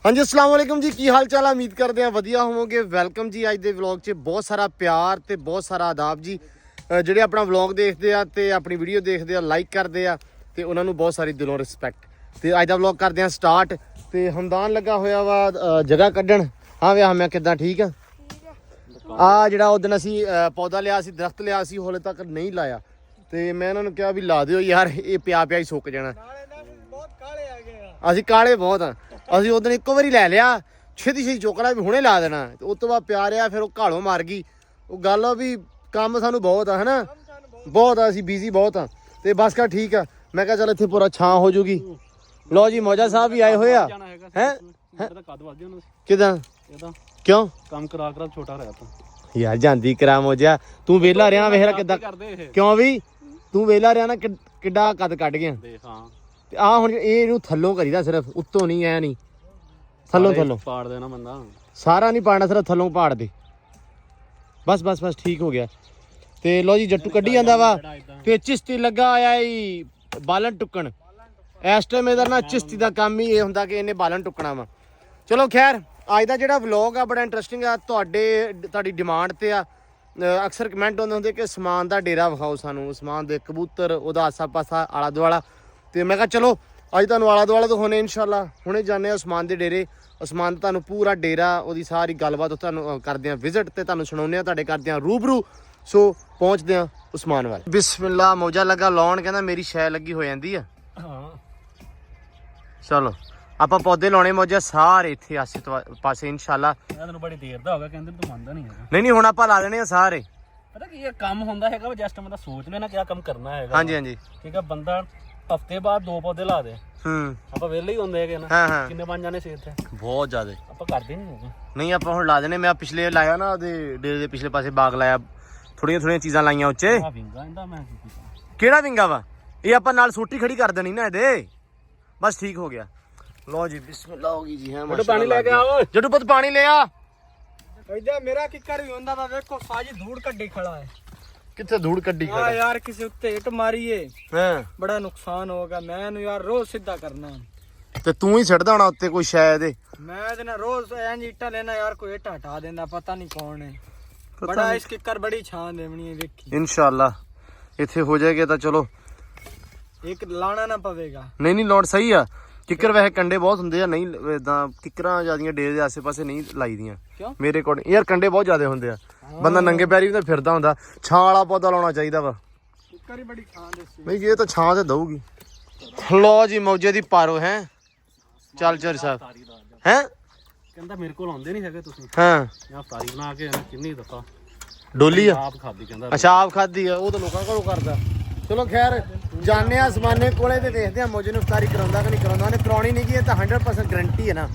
हाँ जी अस्सलाम वालेकुम जी, की हाल चाल है। उम्मीद करते हैं वधिया होवोगे। वेलकम जी। अज के व्लॉग च बहुत सारा प्यार ते बहुत सारा आदाब जी। ਜਿਹੜੇ अपना व्लॉग देखते हैं तो अपनी वीडियो देखते हैं, लाइक करते हैं तो उन्होंने बहुत सारी दिलों रिस्पैक्ट। तो अज का व्लॉग करते हैं स्टार्ट। तो हमदान लगा होया वा जगह कड्ढण। हाँ वे मैं किदा ठीक है। आ जिहड़ा उस दिन असी पौधा लिया सी, दरख्त लिया सी, हले तक नहीं लाया। तो मैं इन्होंने कहा भी ला दिओ यार, ये पिया पिया ही सुक जाना। ਅਸੀਂ ਕਾਲੇ ਬਹੁਤ ਆ। ਅਸੀਂ ਉਦੋਂ ਇੱਕੋ ਵਾਰੀ ਲੈ ਲਿਆ, ਛੇਤੀ ਛੇਤੀ ਚੁੱਕਣਾ ਵੀ ਹੁਣੇ ਲਾ ਦੇਣਾ। ਤੇ ਉਸ ਤੋਂ ਬਾਅਦ ਪਿਆ ਰਿਹਾ, ਫਿਰ ਉਹ ਘਾਲੋਂ ਮਾਰ ਗਈ। ਉਹ ਗੱਲ ਆ ਵੀ ਕੰਮ ਸਾਨੂੰ ਬਹੁਤ ਆ, ਹਨਾ ਬਹੁਤ ਆ, ਅਸੀਂ ਬਿਜ਼ੀ ਬਹੁਤ ਆ। ਤੇ ਬਸ ਕਾ ਠੀਕ ਆ। ਮੈਂ ਕਿਹਾ ਚੱਲ ਇੱਥੇ ਪੂਰਾ ਛਾਂ ਹੋ ਜੂਗੀ। ਲਓ ਜੀ ਮੌਜਾ ਸਾਹਿਬ ਵੀ ਆਏ ਹੋਏ ਆ। ਹੈ ਕਿਦਾਂ ਕਿਉਂ ਕੰਮ ਕਰਾ ਕਰਾ ਛੋਟਾ ਰਿਹਾ ਤਾਂ ਯਾਰ ਜਾਂਦੀ ਕਰਾ ਮੌਜਾ। ਤੂੰ ਵਿਹਲਾ ਰਿਹਾ ਵੇਖ ਕਿੱਦਾਂ ਕਿਉਂ ਵੀ ਤੂੰ ਵਿਹਲਾ ਰਿਹਾ ਨਾ, ਕਿੱਡਾ ਕੱਦ ਕੱਢ ਗਿਆ। ਹਾਂ ਤੇ ਆ ਹੁਣ ਇਹਨੂੰ ਥੱਲੋਂ ਕਰੀਦਾ, ਸਿਰਫ ਉੱਤੋਂ ਨਹੀਂ ਐ ਨਹੀਂ, ਥੱਲੋਂ ਪਾੜ ਦੇਣਾ ਬੰਦਾ, ਸਾਰਾ ਨਹੀਂ ਪਾੜਨਾ, ਸਿਰਫ ਥੱਲੋਂ ਪਾੜ ਦੇ। ਬਸ ਬਸ ਬਸ ਠੀਕ ਹੋ ਗਿਆ। ਤੇ ਲੋ ਜੀ ਜੱਟੂ ਕੱਢੀ ਜਾਂਦਾ ਵਾ। ਤੇ ਚਿਸ਼ਤੀ ਲੱਗਾ ਆਇਆ ਈ ਬਾਲਣ ਟੁੱਕਣ। ਇਸ ਟਾਈਮ ਇਹਦਾ ਨਾ ਚਿਸ਼ਤੀ ਦਾ ਕੰਮ ਹੀ ਇਹ ਹੁੰਦਾ ਕਿ ਇਹਨੇ ਬਾਲਣ ਟੁੱਕਣਾ ਵਾ। ਚਲੋ ਖੈਰ ਅੱਜ ਦਾ ਜਿਹੜਾ ਵਲੌਗ ਆ ਬੜਾ ਇੰਟਰਸਟਿੰਗ ਆ। ਤੁਹਾਡੀ ਡਿਮਾਂਡ ਤੇ ਆ। ਅਕਸਰ ਕਮੈਂਟ ਆਉਂਦੇ ਹੁੰਦੇ ਕਿ ਸਮਾਨ ਦਾ ਡੇਰਾ ਵਿਖਾਓ ਸਾਨੂੰ, ਸਮਾਨ ਦੇ ਕਬੂਤਰ, ਉਹਦਾ ਆਸਾ ਪਾਸਾ ਆਲਾ ਦੁਆਲਾ। ਤੇ ਮੈਂ ਕਿਹਾ ਚਲੋ ਅੱਜ ਤੁਹਾਨੂੰ ਆਲਾ ਦੁਆਲਾ ਦਿਖਾਉਣੇ ਇਨਸ਼ਾਅੱਲਾ। ਹੁਣੇ ਜਾਂਦੇ ਆ ਉਸਮਾਨ ਦੇ ਡੇਰੇ। ਉਸਮਾਨ ਦਾ ਤੁਹਾਨੂੰ ਪੂਰਾ ਡੇਰਾ, ਉਹਦੀ ਸਾਰੀ ਗੱਲਬਾਤ ਤੁਹਾਨੂੰ ਕਰਦੇ ਆ ਵਿਜ਼ਿਟ ਤੇ ਤੁਹਾਨੂੰ ਸੁਣਾਉਂਦੇ ਆ, ਤੁਹਾਡੇ ਕਰਦੇ ਆ ਰੂਬਰੂ। ਸੋ ਪਹੁੰਚਦੇ ਆ ਉਸਮਾਨ ਵੱਲ। ਬਿਸਮਿਲ੍ਲਾ। ਮੌਜਾ ਲੱਗਾ ਲਾਉਣ, ਕਹਿੰਦਾ ਮੇਰੀ ਸ਼ੈ ਲੱਗੀ ਹੋ ਜਾਂਦੀ ਆ। ਹਾਂ ਚਲੋ ਆਪਾਂ ਪੌਦੇ ਲਾਉਣੇ ਮੌਜਾ ਸਾਰੇ ਇੱਥੇ ਆਸੇ ਪਾਸੇ ਇਨਸ਼ਾਅੱਲਾ। ਮੈਂ ਤੈਨੂੰ ਬੜੀ ਦੇਰ ਦਾ ਹੋ ਗਿਆ ਕਹਿੰਦੇ, ਤੂੰ ਮੰਨਦਾ ਨਹੀਂ ਹੈਗਾ। ਨਹੀਂ ਹੁਣ ਆਪਾਂ ਲਾ ਦੇਣੇ ਆ ਸਾਰੇ। ਪਤਾ ਕੀ ਇਹ ਕੰਮ ਹੁੰਦਾ ਹੈਗਾ, ਜਸਟ ਬੰਦਾ ਸੋਚ ਲੈਣਾ ਕਿਆ ਕੰਮ ਕਰਨਾ ਹੈਗਾ। ਹਾਂਜੀ ਹਾਂਜੀ ਠੀਕ ਆ। ਬੰਦਾ ਹਫਤੇ ਬਾਅਦ 2 ਪੌਦੇ ਲਾ ਦੇ। ਆਪਾਂ ਵਿਹਲੇ ਹੀ ਹੁੰਦੇ ਹੈਗੇ ਨਾ। ਹਾਂ ਕਿੰਨੇ ਬਣ ਜਾਣੇ ਸੀ ਇੱਥੇ, ਬਹੁਤ ਜ਼ਿਆਦਾ। ਆਪਾਂ ਕਰਦੇ ਨਹੀਂ ਹੈਗੇ। ਨਹੀਂ ਆਪਾਂ ਹੁਣ ਲਾ ਦੇਣੇ। ਮੈਂ ਪਿਛਲੇ ਲਾਇਆ ਨਾ, ਉਹਦੇ ਡੇਰੇ ਦੇ ਪਿਛਲੇ ਪਾਸੇ ਬਾਗ ਲਾਇਆ, ਥੋੜੀਆਂ ਚੀਜ਼ਾਂ ਲਾਈਆਂ ਉੱਚੇ। ਆ ਵਿੰਗਾ ਇਹਦਾ ਮੈਂ ਕੀ ਕੀਤਾ। ਕਿਹੜਾ ਵਿੰਗਾ ਵਾ ਇਹ? ਆਪਾਂ ਨਾਲ ਸੋਟੀ ਖੜੀ ਕਰ ਦੇਣੀ ਨਾ ਇਹਦੇ। ਬਸ ਠੀਕ ਹੋ ਗਿਆ। ਲਓ ਜੀ ਬਿਸਮਿਲ੍ਲਾ ਹੋ ਗਈ ਜੀ। ਹਾਂ ਜੱਟੂ ਪਾਣੀ ਲੈ ਕੇ ਆਓ। ਜੱਟੂ ਪੁੱਤ ਪਾਣੀ ਲੈ ਆ। ਇਦਾਂ ਮੇਰਾ ਕਿੱਕਰ ਵੀ ਹੁੰਦਾ ਤਾਂ ਵੇਖੋ ਸਾਜੀ ਧੂੜ ਕੱਢੀ ਖੜਾ ਹੈ। ਕਿੱਥੇ ਧੂੜ ਕੱਢੀ ਹਾਂ ਖੜਾ ਯਾਰ ਕਿਸੇ ਉੱਤੇ ਹਿੱਟ ਮਾਰੀਏ ਹਾਂ ਬੜਾ ਨੁਕਸਾਨ ਹੋਗਾ। ਮੈਂ ਇਹਨੂੰ ਯਾਰ ਰੋਜ਼ ਸਿੱਧਾ ਕਰਨਾ। ਤੇ ਤੂੰ ਹੀ ਛੱਡਦਾ ਹੋਣਾ ਉੱਤੇ ਕੋਈ ਸ਼ਾਇਦ। ਮੈਂ ਇਹਦੇ ਨਾਲ ਰੋਜ਼ ਇੰਜ ਇੱਟਾਂ ਲੈਣਾ ਯਾਰ, ਕੋਈ ਇੱਟ ਹਟਾ ਦਿੰਦਾ, ਪਤਾ ਨਹੀਂ ਕੌਣ ਹੈ। ਬੜਾ ਇਸ ਕਿੱਕਰ ਬੜੀ ਛਾਂ ਦੇਵਣੀ ਹੈ ਵੇਖੀ। ਇਨਸ਼ਾਅੱਲਾ ਇੱਥੇ ਹੋ ਜਾਏਗਾ ਤਾਂ ਚਲੋ। ਇੱਕ ਲਾਣਾ ਨਾ ਪਵੇਗਾ। ਨਹੀਂ ਲੋੜ ਸਹੀ ਆ। ਕਿੱਕਰ ਵੈਸੇ ਕੰਡੇ ਬਹੁਤ ਹੁੰਦੇ ਆ, ਨਹੀਂ ਇਦਾਂ ਕਿੱਕਰਾਂ ਜਿਆਦੀਆਂ ਡੇਰੇ ਦੇ ਆਸੇ ਪਾਸੇ ਨਹੀਂ ਲਾਈਦੀਆਂ ਮੇਰੇ ਕੋਲ। ਯਾਰ ਕੰਡੇ ਬਹੁਤ ਜ਼ਿਆਦਾ ਹੁੰਦੇ ਆ, ਬੰਦਾ ਨੰਗੇ ਪੈਰੀ ਵੀ ਤਾਂ ਫਿਰਦਾ ਹੁੰਦਾ। ਛਾਂ ਵਾਲਾ ਪੌਦਾ ਲਾਉਣਾ ਚਾਹੀਦਾ ਵਾ। ਕਿੱਕਰ ਹੀ ਬੜੀ ਛਾਂ ਦੇਸੀ ਨਹੀਂ ਇਹ ਤਾਂ ਛਾਂ ਤੇ ਦਊਗੀ। ਲੋ ਜੀ ਮੌਜੇ ਦੀ ਪਾਰੋ ਹੈ। ਚੱਲ ਚਰ ਸਾਹਿਬ ਹੈ ਕਹਿੰਦਾ ਮੇਰੇ ਕੋਲ ਆਉਂਦੇ ਨਹੀਂ ਹੈਗੇ ਤੁਸੀਂ। ਹਾਂ ਮੈਂ ਅਫਤਾਰੀ ਬਣਾ ਕੇ ਕਿੰਨੀ ਦਫਾ ਡੋਲੀ ਆ। ਆਪ ਖਾਦੀ ਕਹਿੰਦਾ। ਅੱਛਾ ਆਪ ਖਾਦੀ ਆ, ਉਹ ਤਾਂ ਲੋਕਾਂ ਕੋਲੋਂ ਕਰਦਾ। ਚਲੋ ਖੈਰ ਜਾਣੇ ਆ ਸਮਾਨੇ ਕੋਲੇ ਤੇ ਦੇਖਦੇ ਆ ਮੌਜੇ ਨੂੰ ਇਫਤਾਰੀ ਕਰਾਉਂਦਾ ਕਿ ਨਹੀਂ ਕਰਾਉਂਦਾ। ਉਹਨੇ ਕਰਾਉਣੀ ਨਹੀਂ, ਇਹ ਤਾਂ 100% ਗਰੰਟੀ ਹੈ ਨਾ।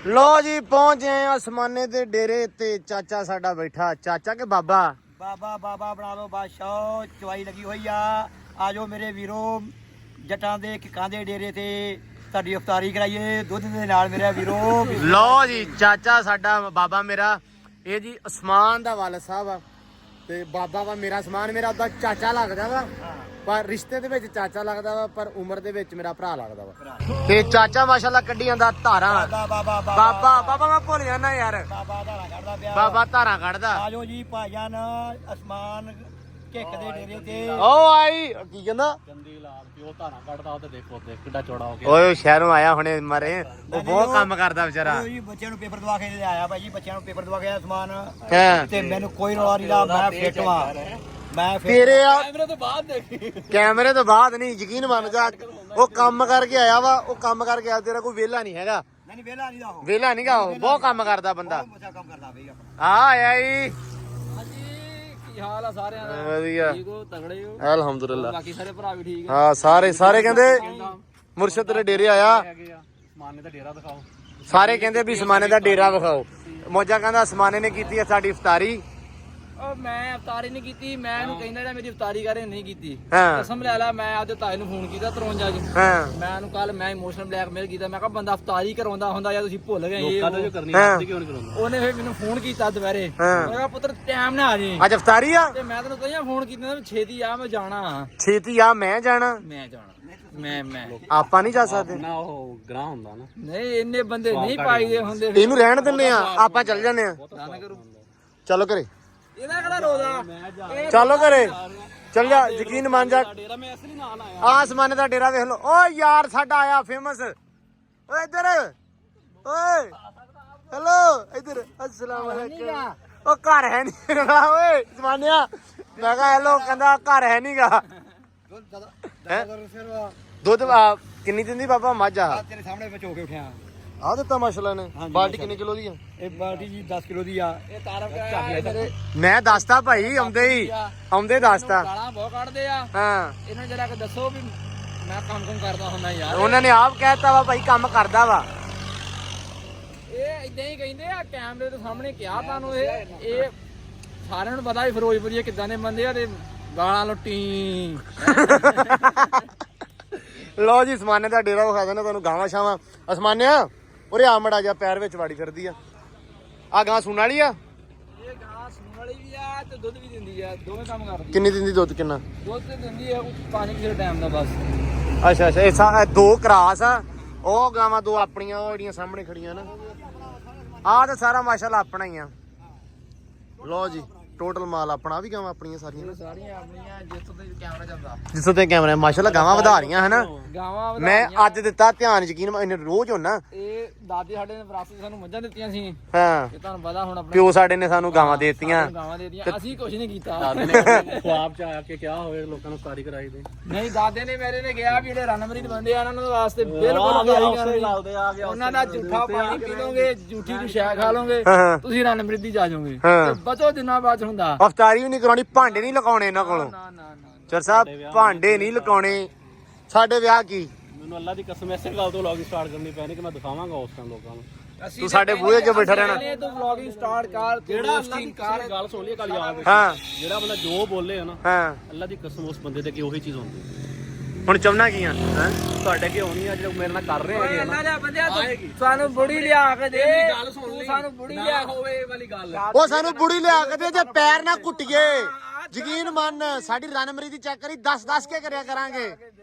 ਲੋ ਜੀ ਪਹੁੰਚ ਗਏ ਆ ਸਮਾਨੇ ਦੇ ਡੇਰੇ ਤੇ। ਚਾਚਾ ਸਾਡਾ ਬੈਠਾ। ਚਾਚਾ ਕੇ ਬਾਬਾ ਬਾਬਾ ਬਣਾ ਲਓ ਬਾਦਸ਼ਾਹ। ਚਵਾਈ ਲੱਗੀ ਹੋਈ ਆ। ਆਜੋ ਮੇਰੇ ਵੀਰੋ, ਜੱਟਾਂ ਦੇ ਕਿੱਕਾਂ ਦੇ ਡੇਰੇ ਤੇ ਤੁਹਾਡੀ ਇਫਤਾਰੀ ਕਰਾਈਏ ਦੁੱਧ ਦੇ ਨਾਲ ਮੇਰੇ ਵੀਰੋ। ਲੋ ਜੀ ਚਾਚਾ ਸਾਡਾ ਬਾਬਾ ਮੇਰਾ, ਇਹ ਜੀ ਉਸਮਾਨ ਦਾ ਵਾਲਦ ਸਾਹਿਬ ਆ। ਤੇ ਬਾਬਾ ਵਾ ਮੇਰਾ ਸਮਾਨ। ਮੇਰਾ ਉਹਦਾ ਚਾਚਾ ਲੱਗਦਾ ਵਾ, ਪਰ ਰਿਸ਼ਤੇ ਦੇ ਵਿੱਚ ਚਾਚਾ ਲੱਗਦਾ ਵਾ, ਪਰ ਉਮਰ ਦੇ ਵਿੱਚ ਮੇਰਾ ਭਰਾ ਲੱਗਦਾ ਵਾ। ਤੇ ਚਾਚਾ ਮਾਸ਼ਾਅੱਲਾ ਕੱਢੀ ਜਾਂਦਾ ਧਾਰਾਂ। ਬਾਬਾ ਮੈਂ ਭੁੱਲ ਜਾਂਦਾ ਯਾਰ। ਬਾਬਾ ਧਾਰਾਂ ਕੱਢਦਾ। ਆਜੋ ਜੀ ਭਾਈਜਾਨ ਅਸਮਾਨ ਕਿੱਕ ਦੇ ਡੇਰੇ ਤੇ। ਓ ਆਈ ਕੀ ਕਹਿੰਦਾ? ਚੰਦੀ ਲਾਲ ਪਿਓ ਧਾਰਾਂ ਕੱਢਦਾ। ਉਹ ਤੇ ਦੇਖੋ ਕਿੱਡਾ ਚੌੜਾ ਹੋ ਗਿਆ। ਓਏ ਸ਼ਹਿਰੋਂ ਆਇਆ ਹੁਣੇ ਮਰੇ। ਉਹ ਬਹੁਤ ਕੰਮ ਕਰਦਾ ਵਿਚਾਰਾ। ਜੀ ਬੱਚਿਆਂ ਨੂੰ ਪੇਪਰ ਦਵਾ ਕੇ ਆਇਆ ਭਾਈ ਜੀ। ਬੱਚਿਆਂ ਨੂੰ ਪੇਪਰ ਦਵਾ ਕੇ ਆਇਆ ਸਮਾਨ। ਹਾਂ ਤੇ ਮੈਨੂੰ ਕੋਈ ਰੌਲਾ ਨਹੀਂ ਲਾ। ਮੈਂ ਫਿੱਟ ਵਾਂ। ਮੈਂ ਤੇਰੇ ਆ ਕੈਮਰੇ ਤੋਂ ਬਾਅਦ ਦੇਖੀ। ਕੈਮਰੇ ਤੋਂ ਬਾਅਦ ਨਹੀਂ, ਯਕੀਨ ਮੰਨ ਜਾ। ਉਹ ਕੰਮ ਕਰਕੇ ਆਇਆ ਵਾ, ਉਹ ਕੰਮ ਕਰਕੇ ਆਇਆ। ਤੇਰਾ ਕੋਈ ਵਿਹਲਾ ਨਹੀਂ ਹੈਗਾ। ਨਹੀਂ ਵੇਲਾ ਨਹੀਂ ਦਾ ਉਹ। ਵਿਹਲਾ ਨਹੀਂਗਾ ਉਹ, ਬਹੁਤ ਕੰਮ ਕਰਦਾ ਬੰਦਾ। ਬਹੁਤ ਅੱਛਾ ਕੰਮ ਕਰਦਾ ਬਈ ਆਪਣਾ। ਆ ਆਇਆ ਈ। ਹਾਂਜੀ ਕੀ ਹਾਲ ਆ ਸਾਰਿਆਂ ਦਾ? ਵਧੀਆ ਠੀਕ ਹੋ, ਤਗੜੇ ਹੋ? ਅਲਹਮਦੁਲਿਲਾ। ਬਾਕੀ ਸਾਰੇ ਭਰਾ ਵੀ ਠੀਕ ਆ। ਹਾਂ ਸਾਰੇ ਕਹਿੰਦੇ ਮੁਰਸ਼ਦ ਤੇਰੇ ਡੇਰੇ ਆਇਆ। ਹੈਗੇ ਆ। ਸਮਾਨੇ ਦਾ ਡੇਰਾ ਦਿਖਾਓ। ਸਾਰੇ ਕਹਿੰਦੇ ਵੀ ਸਮਾਨੇ ਦਾ ਡੇਰਾ ਵਿਖਾਓ। ਮੌਜਾ ਕਹਿੰਦਾ ਸਮਾਨੇ ਨੇ ਕੀਤੀ ਹੈ ਸਾਡੀ ਇਫਤਾਰੀ। ਉਹ ਮੈਂ ਇਫਤਾਰੀ ਨਹੀਂ ਕੀਤੀ। ਮੈਂ ਇਹਨੂੰ ਕਹਿੰਦਾ ਜਿਹੜਾ ਮੇਰੀ ਇਫਤਾਰੀ ਕਰੇ ਨਹੀਂ ਕੀਤੀ। ਹਾਂ ਕਸਮ ਲੈ ਲਾ। ਮੈਂ ਆਪਦੇ ਤਾਏ ਨੂੰ ਫੋਨ ਕੀਤਾ 53 ਚ। ਹਾਂ ਮੈਂ ਉਹਨੂੰ ਕੱਲ ਮੈਂ ਇਮੋਸ਼ਨਲ ਬਲੈਕਮੇਲ ਕੀਤਾ। ਮੈਂ ਕਿਹਾ ਬੰਦਾ ਇਫਤਾਰੀ ਕਰਾਉਂਦਾ ਹੁੰਦਾ ਜਾਂ ਤੁਸੀਂ ਭੁੱਲ ਗਏ। ਹਾਂ ਉਹਨੇ ਫਿਰ ਮੈਨੂੰ ਫੋਨ ਕੀਤਾ ਦੁਪਹਿਰੇ। ਮੈਂ ਕਿਹਾ ਪੁੱਤਰ ਟਾਈਮ ਨਾ ਆ ਜੀ। ਅੱਜ ਇਫਤਾਰੀ ਆ ਤੇ ਮੈਂ ਤੈਨੂੰ ਕਹਾਂ ਫੋਨ ਕੀਤਾ ਵੀ ਛੇਤੀ ਆ, ਮੈਂ ਜਾਣਾ। ਛੇਤੀ ਆ ਮੈਂ ਜਾਣਾ। ਮੈਂ ਜਾਣਾ। ਮੈਂ ਆਪਾਂ ਨਹੀਂ ਜਾ ਸਕਦੇ ਨਾ ਉਹ ਗ੍ਰਾਹ ਹੁੰਦਾ ਨਾ ਨਹੀਂ ਇੰਨੇ ਬੰਦੇ ਨਹੀਂ ਪਾਈਦੇ ਹੁੰਦੇ ਇਹਨੂੰ ਰਹਿਣ ਦਿੰਨੇ ਆ ਆਪਾਂ ਚੱਲ ਜਾਂਦੇ ਆ ਨਾ ਕਰੂ ਚਲੋ ਘਰੇ ਇਹਦਾ ਕਿਹੜਾ ਰੋਦਾ ਚਲੋ ਘਰੇ ਚੱਲ ਜਾ ਯਕੀਨ ਮੰਨ ਜਾ ਡੇਰਾ ਮੈਂ ਅਸਲੀ ਨਾਲ ਆਇਆ ਆ ਸਮਾਨੇ ਦਾ ਡੇਰਾ ਵੇਖ ਲਓ ਓ ਯਾਰ ਸਾਡਾ ਆਇਆ ਫੇਮਸ ਓਏ ਇੱਧਰ ਓਏ ਹੈਲੋ ਇੱਧਰ ਅਸਲਾਮ ਅਲੈਕੁਮ ਉਹ ਘਰ ਹੈ ਨਹੀਂ ਓਏ ਸਮਾਨਿਆ ਮੈਂ ਕਿਹਾ ਹੈਲੋ ਕਹਿੰਦਾ ਘਰ ਹੈ ਨਹੀਂਗਾ ਦੁੱਧ ਕਿੰਨੀ ਦਿੰਦੀ ਬਾਬਾ ਮੱਝ ਆ ਤੇਰੇ ਸਾਹਮਣੇ ਮੈਂ ਚੋ ਕੇ ਉਠਿਆ ਆ ਦਿੱਤਾ ਮਾਸ਼ਾਅੱਲਾ ਨੇ ਬਾਲਟੀ ਕਿੰਨੇ ਕਿਲੋ ਦੀ ਆ ਇਹ ਬਾਲਟੀ ਜੀ 10 ਕਿਲੋ ਦੀ ਆ ਇਹ ਤਾਰਫ ਮੇਰੇ ਮੈਂ ਦੱਸਤਾ ਭਾਈ ਆਉਂਦੇ ਦੱਸਤਾ ਗਾਲਾਂ ਬਹੁਤ ਕੱਢਦੇ ਆ ਹਾਂ ਇਹਨਾਂ ਜਰਾ ਕਿ ਦੱਸੋ ਵੀ ਮੈਂ ਕੰਮ ਕਰਦਾ ਹੁੰਦਾ ਯਾਰ ਉਹਨਾਂ ਨੇ ਆਪ ਕਹਿਤਾ ਵਾ ਭਾਈ ਕੰਮ ਕਰਦਾ ਵਾ ਇਹ ਇਦਾਂ ਹੀ ਕਹਿੰਦੇ ਆ ਕੈਮਰੇ ਦੇ ਸਾਹਮਣੇ ਕਿਹਾ ਤੁਹਾਨੂੰ ਇਹ ਸਾਰਿਆਂ ਨੂੰ ਪਤਾ ਵੀ ਫਿਰੋਜ਼ਪੁਰੀ ਕਿੱਦਾਂ ਦੇ ਬੰਦੇ ਆ ਤੇ ਗਾਲਾਂ ਲੁੱਟੀ ਲਓ ਜੀ ਸਮਾਨੇ ਦਾ ਡੇਰਾ ਵਿਖਾ ਦੇਣਾ ਤੁਹਾਨੂੰ ਗਾਵਾਂ ਸ਼ਾਵਾਂ ਅਸਮਾਨਿਆ ਉਰੇ ਆ ਮੜਾ ਜਾ ਪੈਰ ਵਿੱਚ ਵਾੜੀ ਫਿਰਦੀ ਆ ਗਾਂ ਸੂਣ ਵਾਲੀ ਆ ਇਹ ਗਾਂ ਸੂਣ ਵਾਲੀ ਵੀ ਆ ਤੇ ਦੁੱਧ ਵੀ ਦਿੰਦੀ ਆ ਦੋਵੇਂ ਕੰਮ ਕਰਦੀ ਕਿੰਨੀ ਦਿੰਦੀ ਦੁੱਧ ਕਿੰਨਾ ਦੁੱਧ ਤੇ ਦਿੰਦੀ ਆ 5 ਕਿਲੋ ਟਾਈਮ ਦਾ ਬਸ ਅੱਛਾ ਇਹ ਦੋ ਕਰਾਸ ਆ ਉਹ ਗਾਵਾਂ ਦੋ ਆਪਣੀਆਂ ਉਹ ਜਿਹੜੀਆਂ ਸਾਹਮਣੇ ਖੜੀਆਂ ਨਾ ਆਹ ਤੇ ਸਾਰਾ ਮਾਸ਼ਾਅੱਲਾ ਆਪਣਾ ਹੀ ਆ ਲਓ ਜੀ ਟੋਟਲ ਮਾਲ ਆਪਣਾ ਵੀ ਗਾਵਾਂ ਆਪਣੀਆਂ ਸਾਰੀਆਂ ਸਾਰੀਆਂ ਆਪਣੀਆਂ ਜਿੱਥੋਂ ਤੇ ਕੈਮਰਾ ਚੱਲਦਾ ਜਿੱਥੋਂ ਤੇ ਕੈਮਰਾ ਮਾਸ਼ਾਅੱਲਾ ਗਾਵਾਂ ਵਧਾ ਰਹੀਆਂ ਹਨਾ ਗਾਵਾਂ ਮੈਂ ਅੱਜ ਦਿੱਤਾ ਧਿਆਨ ਯਕੀਨ ਇਹਨੇ ਰੋਜ਼ ਹੋਣਾ ਇਹ ਦਾਦੇ ਸਾਡੇ ਨੇ ਵਿਰਾਸਤ ਸਾਨੂੰ ਮੱਝਾਂ ਦਿੱਤੀਆਂ ਸੀ ਹਾਂ ਇਹ ਤੁਹਾਨੂੰ ਪਤਾ ਹੁਣ ਆਪਣੇ ਪਿਓ ਸਾਡੇ ਨੇ ਸਾਨੂੰ ਗਾਵਾਂ ਦੇ ਦਿੱਤੀਆਂ ਗਾਵਾਂ ਦੇ ਦਿੱਤੀਆਂ ਅਸੀਂ ਕੁਝ ਨਹੀਂ ਕੀਤਾ ਦਾਦੇ ਨੇ ਖੁਆਬ ਚ ਆ ਕੇ ਕਿਹਾ ਹੋਵੇ ਲੋਕਾਂ ਨੂੰ ਕਾਰੀ ਕਰਾਈ ਦੇ ਨਹੀਂ ਦਾਦੇ ਨੇ ਮੇਰੇ ਨੇ ਗਿਆ ਵੀ ਜਿਹੜੇ ਰਣਮਰੀਤ ਬੰਦੇ ਆ ਉਹਨਾਂ ਨੂੰ ਵਾਸਤੇ ਬਿਲਕੁਲ ਗਾਲੀ ਕਰਨੀ ਉਹਨਾਂ ਦਾ ਝੂਠਾ ਪਾਣੀ ਪੀ ਲੋਗੇ ਝੂਠੀ ਦੀ ਸ਼ੈ ਖਾ ਲੋਗੇ ਤੁਸੀਂ ਰਣਮਰੀਤ ਦੀ ਜਾ ਜਾਓਗੇ ਤੇ ਬਚੋ ਜਿੰਨਾ ਬਾਅਦ ਹੁੰਦਾ ਅਫਤਾਰੀ ਵੀ ਨਹੀਂ ਕਰਾਉਣੀ ਭਾਂਡੇ ਨਹੀਂ ਲਗਾਉਣੇ ਇਹਨਾਂ ਕੋਲੋਂ ਨਾ ਨਾ ਨਾ ਚਰ ਸਾਹਿਬ ਭਾਂਡੇ ਨਹੀਂ ਲਗਾਉਣੇ ਸਾਡੇ ਵਿਆਹ ਕੀ ਮੈਨੂੰ ਅੱਲਾ ਦੀ ਕਸਮ ਐਸੇ ਗੱਲ ਤੋਂ ਵਲੌਗ ਸਟਾਰਟ ਕਰਨੀ ਪੈਣੀ ਕਿ ਮੈਂ ਦਿਖਾਵਾਂਗਾ ਉਸ ਟਾਈਮ ਲੋਕਾਂ ਨੂੰ ਤੂੰ ਸਾਡੇ ਬੂਹੇ 'ਚ ਬੈਠਾ ਰਹਿਣਾ ਇਹ ਤੂੰ ਵਲੌਗਿੰਗ ਸਟਾਰਟ ਕਰ ਜਿਹੜਾ ਅੱਲਾ ਦੀ ਗੱਲ ਸੁਣ ਲਈ ਕੱਲ ਯਾਦ ਹਾਂ ਜਿਹੜਾ ਬੰਦਾ ਜੋ ਬੋਲੇ ਹੈ ਨਾ ਹਾਂ ਅੱਲਾ ਦੀ ਕਸਮ ਉਸ ਬੰਦੇ ਦੇ ਕੀ ਉਹੀ ਚੀਜ਼ ਹੁੰਦੀ ਹੁਣ ਚਾਹੁੰਦਾ ਕੀ ਆ ਤੁਹਾਡੇ ਕੀ ਹੋਣੀ ਆ ਜਿਹੜੇ ਮੇਰੇ ਨਾਲ ਕਰ ਰਹੇ ਹੈਗੇ ਅੱਲਾ ਦਾ ਬੰਦਿਆ ਸਾਨੂੰ ਬੁੜੀ ਲਿਆ ਕੇ ਦੇ ਤੂੰ ਸਾਨੂੰ ਬੁੜੀ ਲਿਆ ਹੋਵੇ ਵਾਲੀ ਗੱਲ ਉਹ ਸਾਨੂੰ ਬੁੜੀ ਲਿਆ ਕੇ ਦੇ ਜੇ ਪੈਰ ਨਾ ਕੁੱਟੀਏ ਯਕੀਨ ਮੰਨ ਸਾਡੀ ਰਨਮਰੀ ਦੀ ਚੈੱਕ ਕਰੀ 10 ਕੇ ਕਰਿਆ ਕਰਾਂਗੇ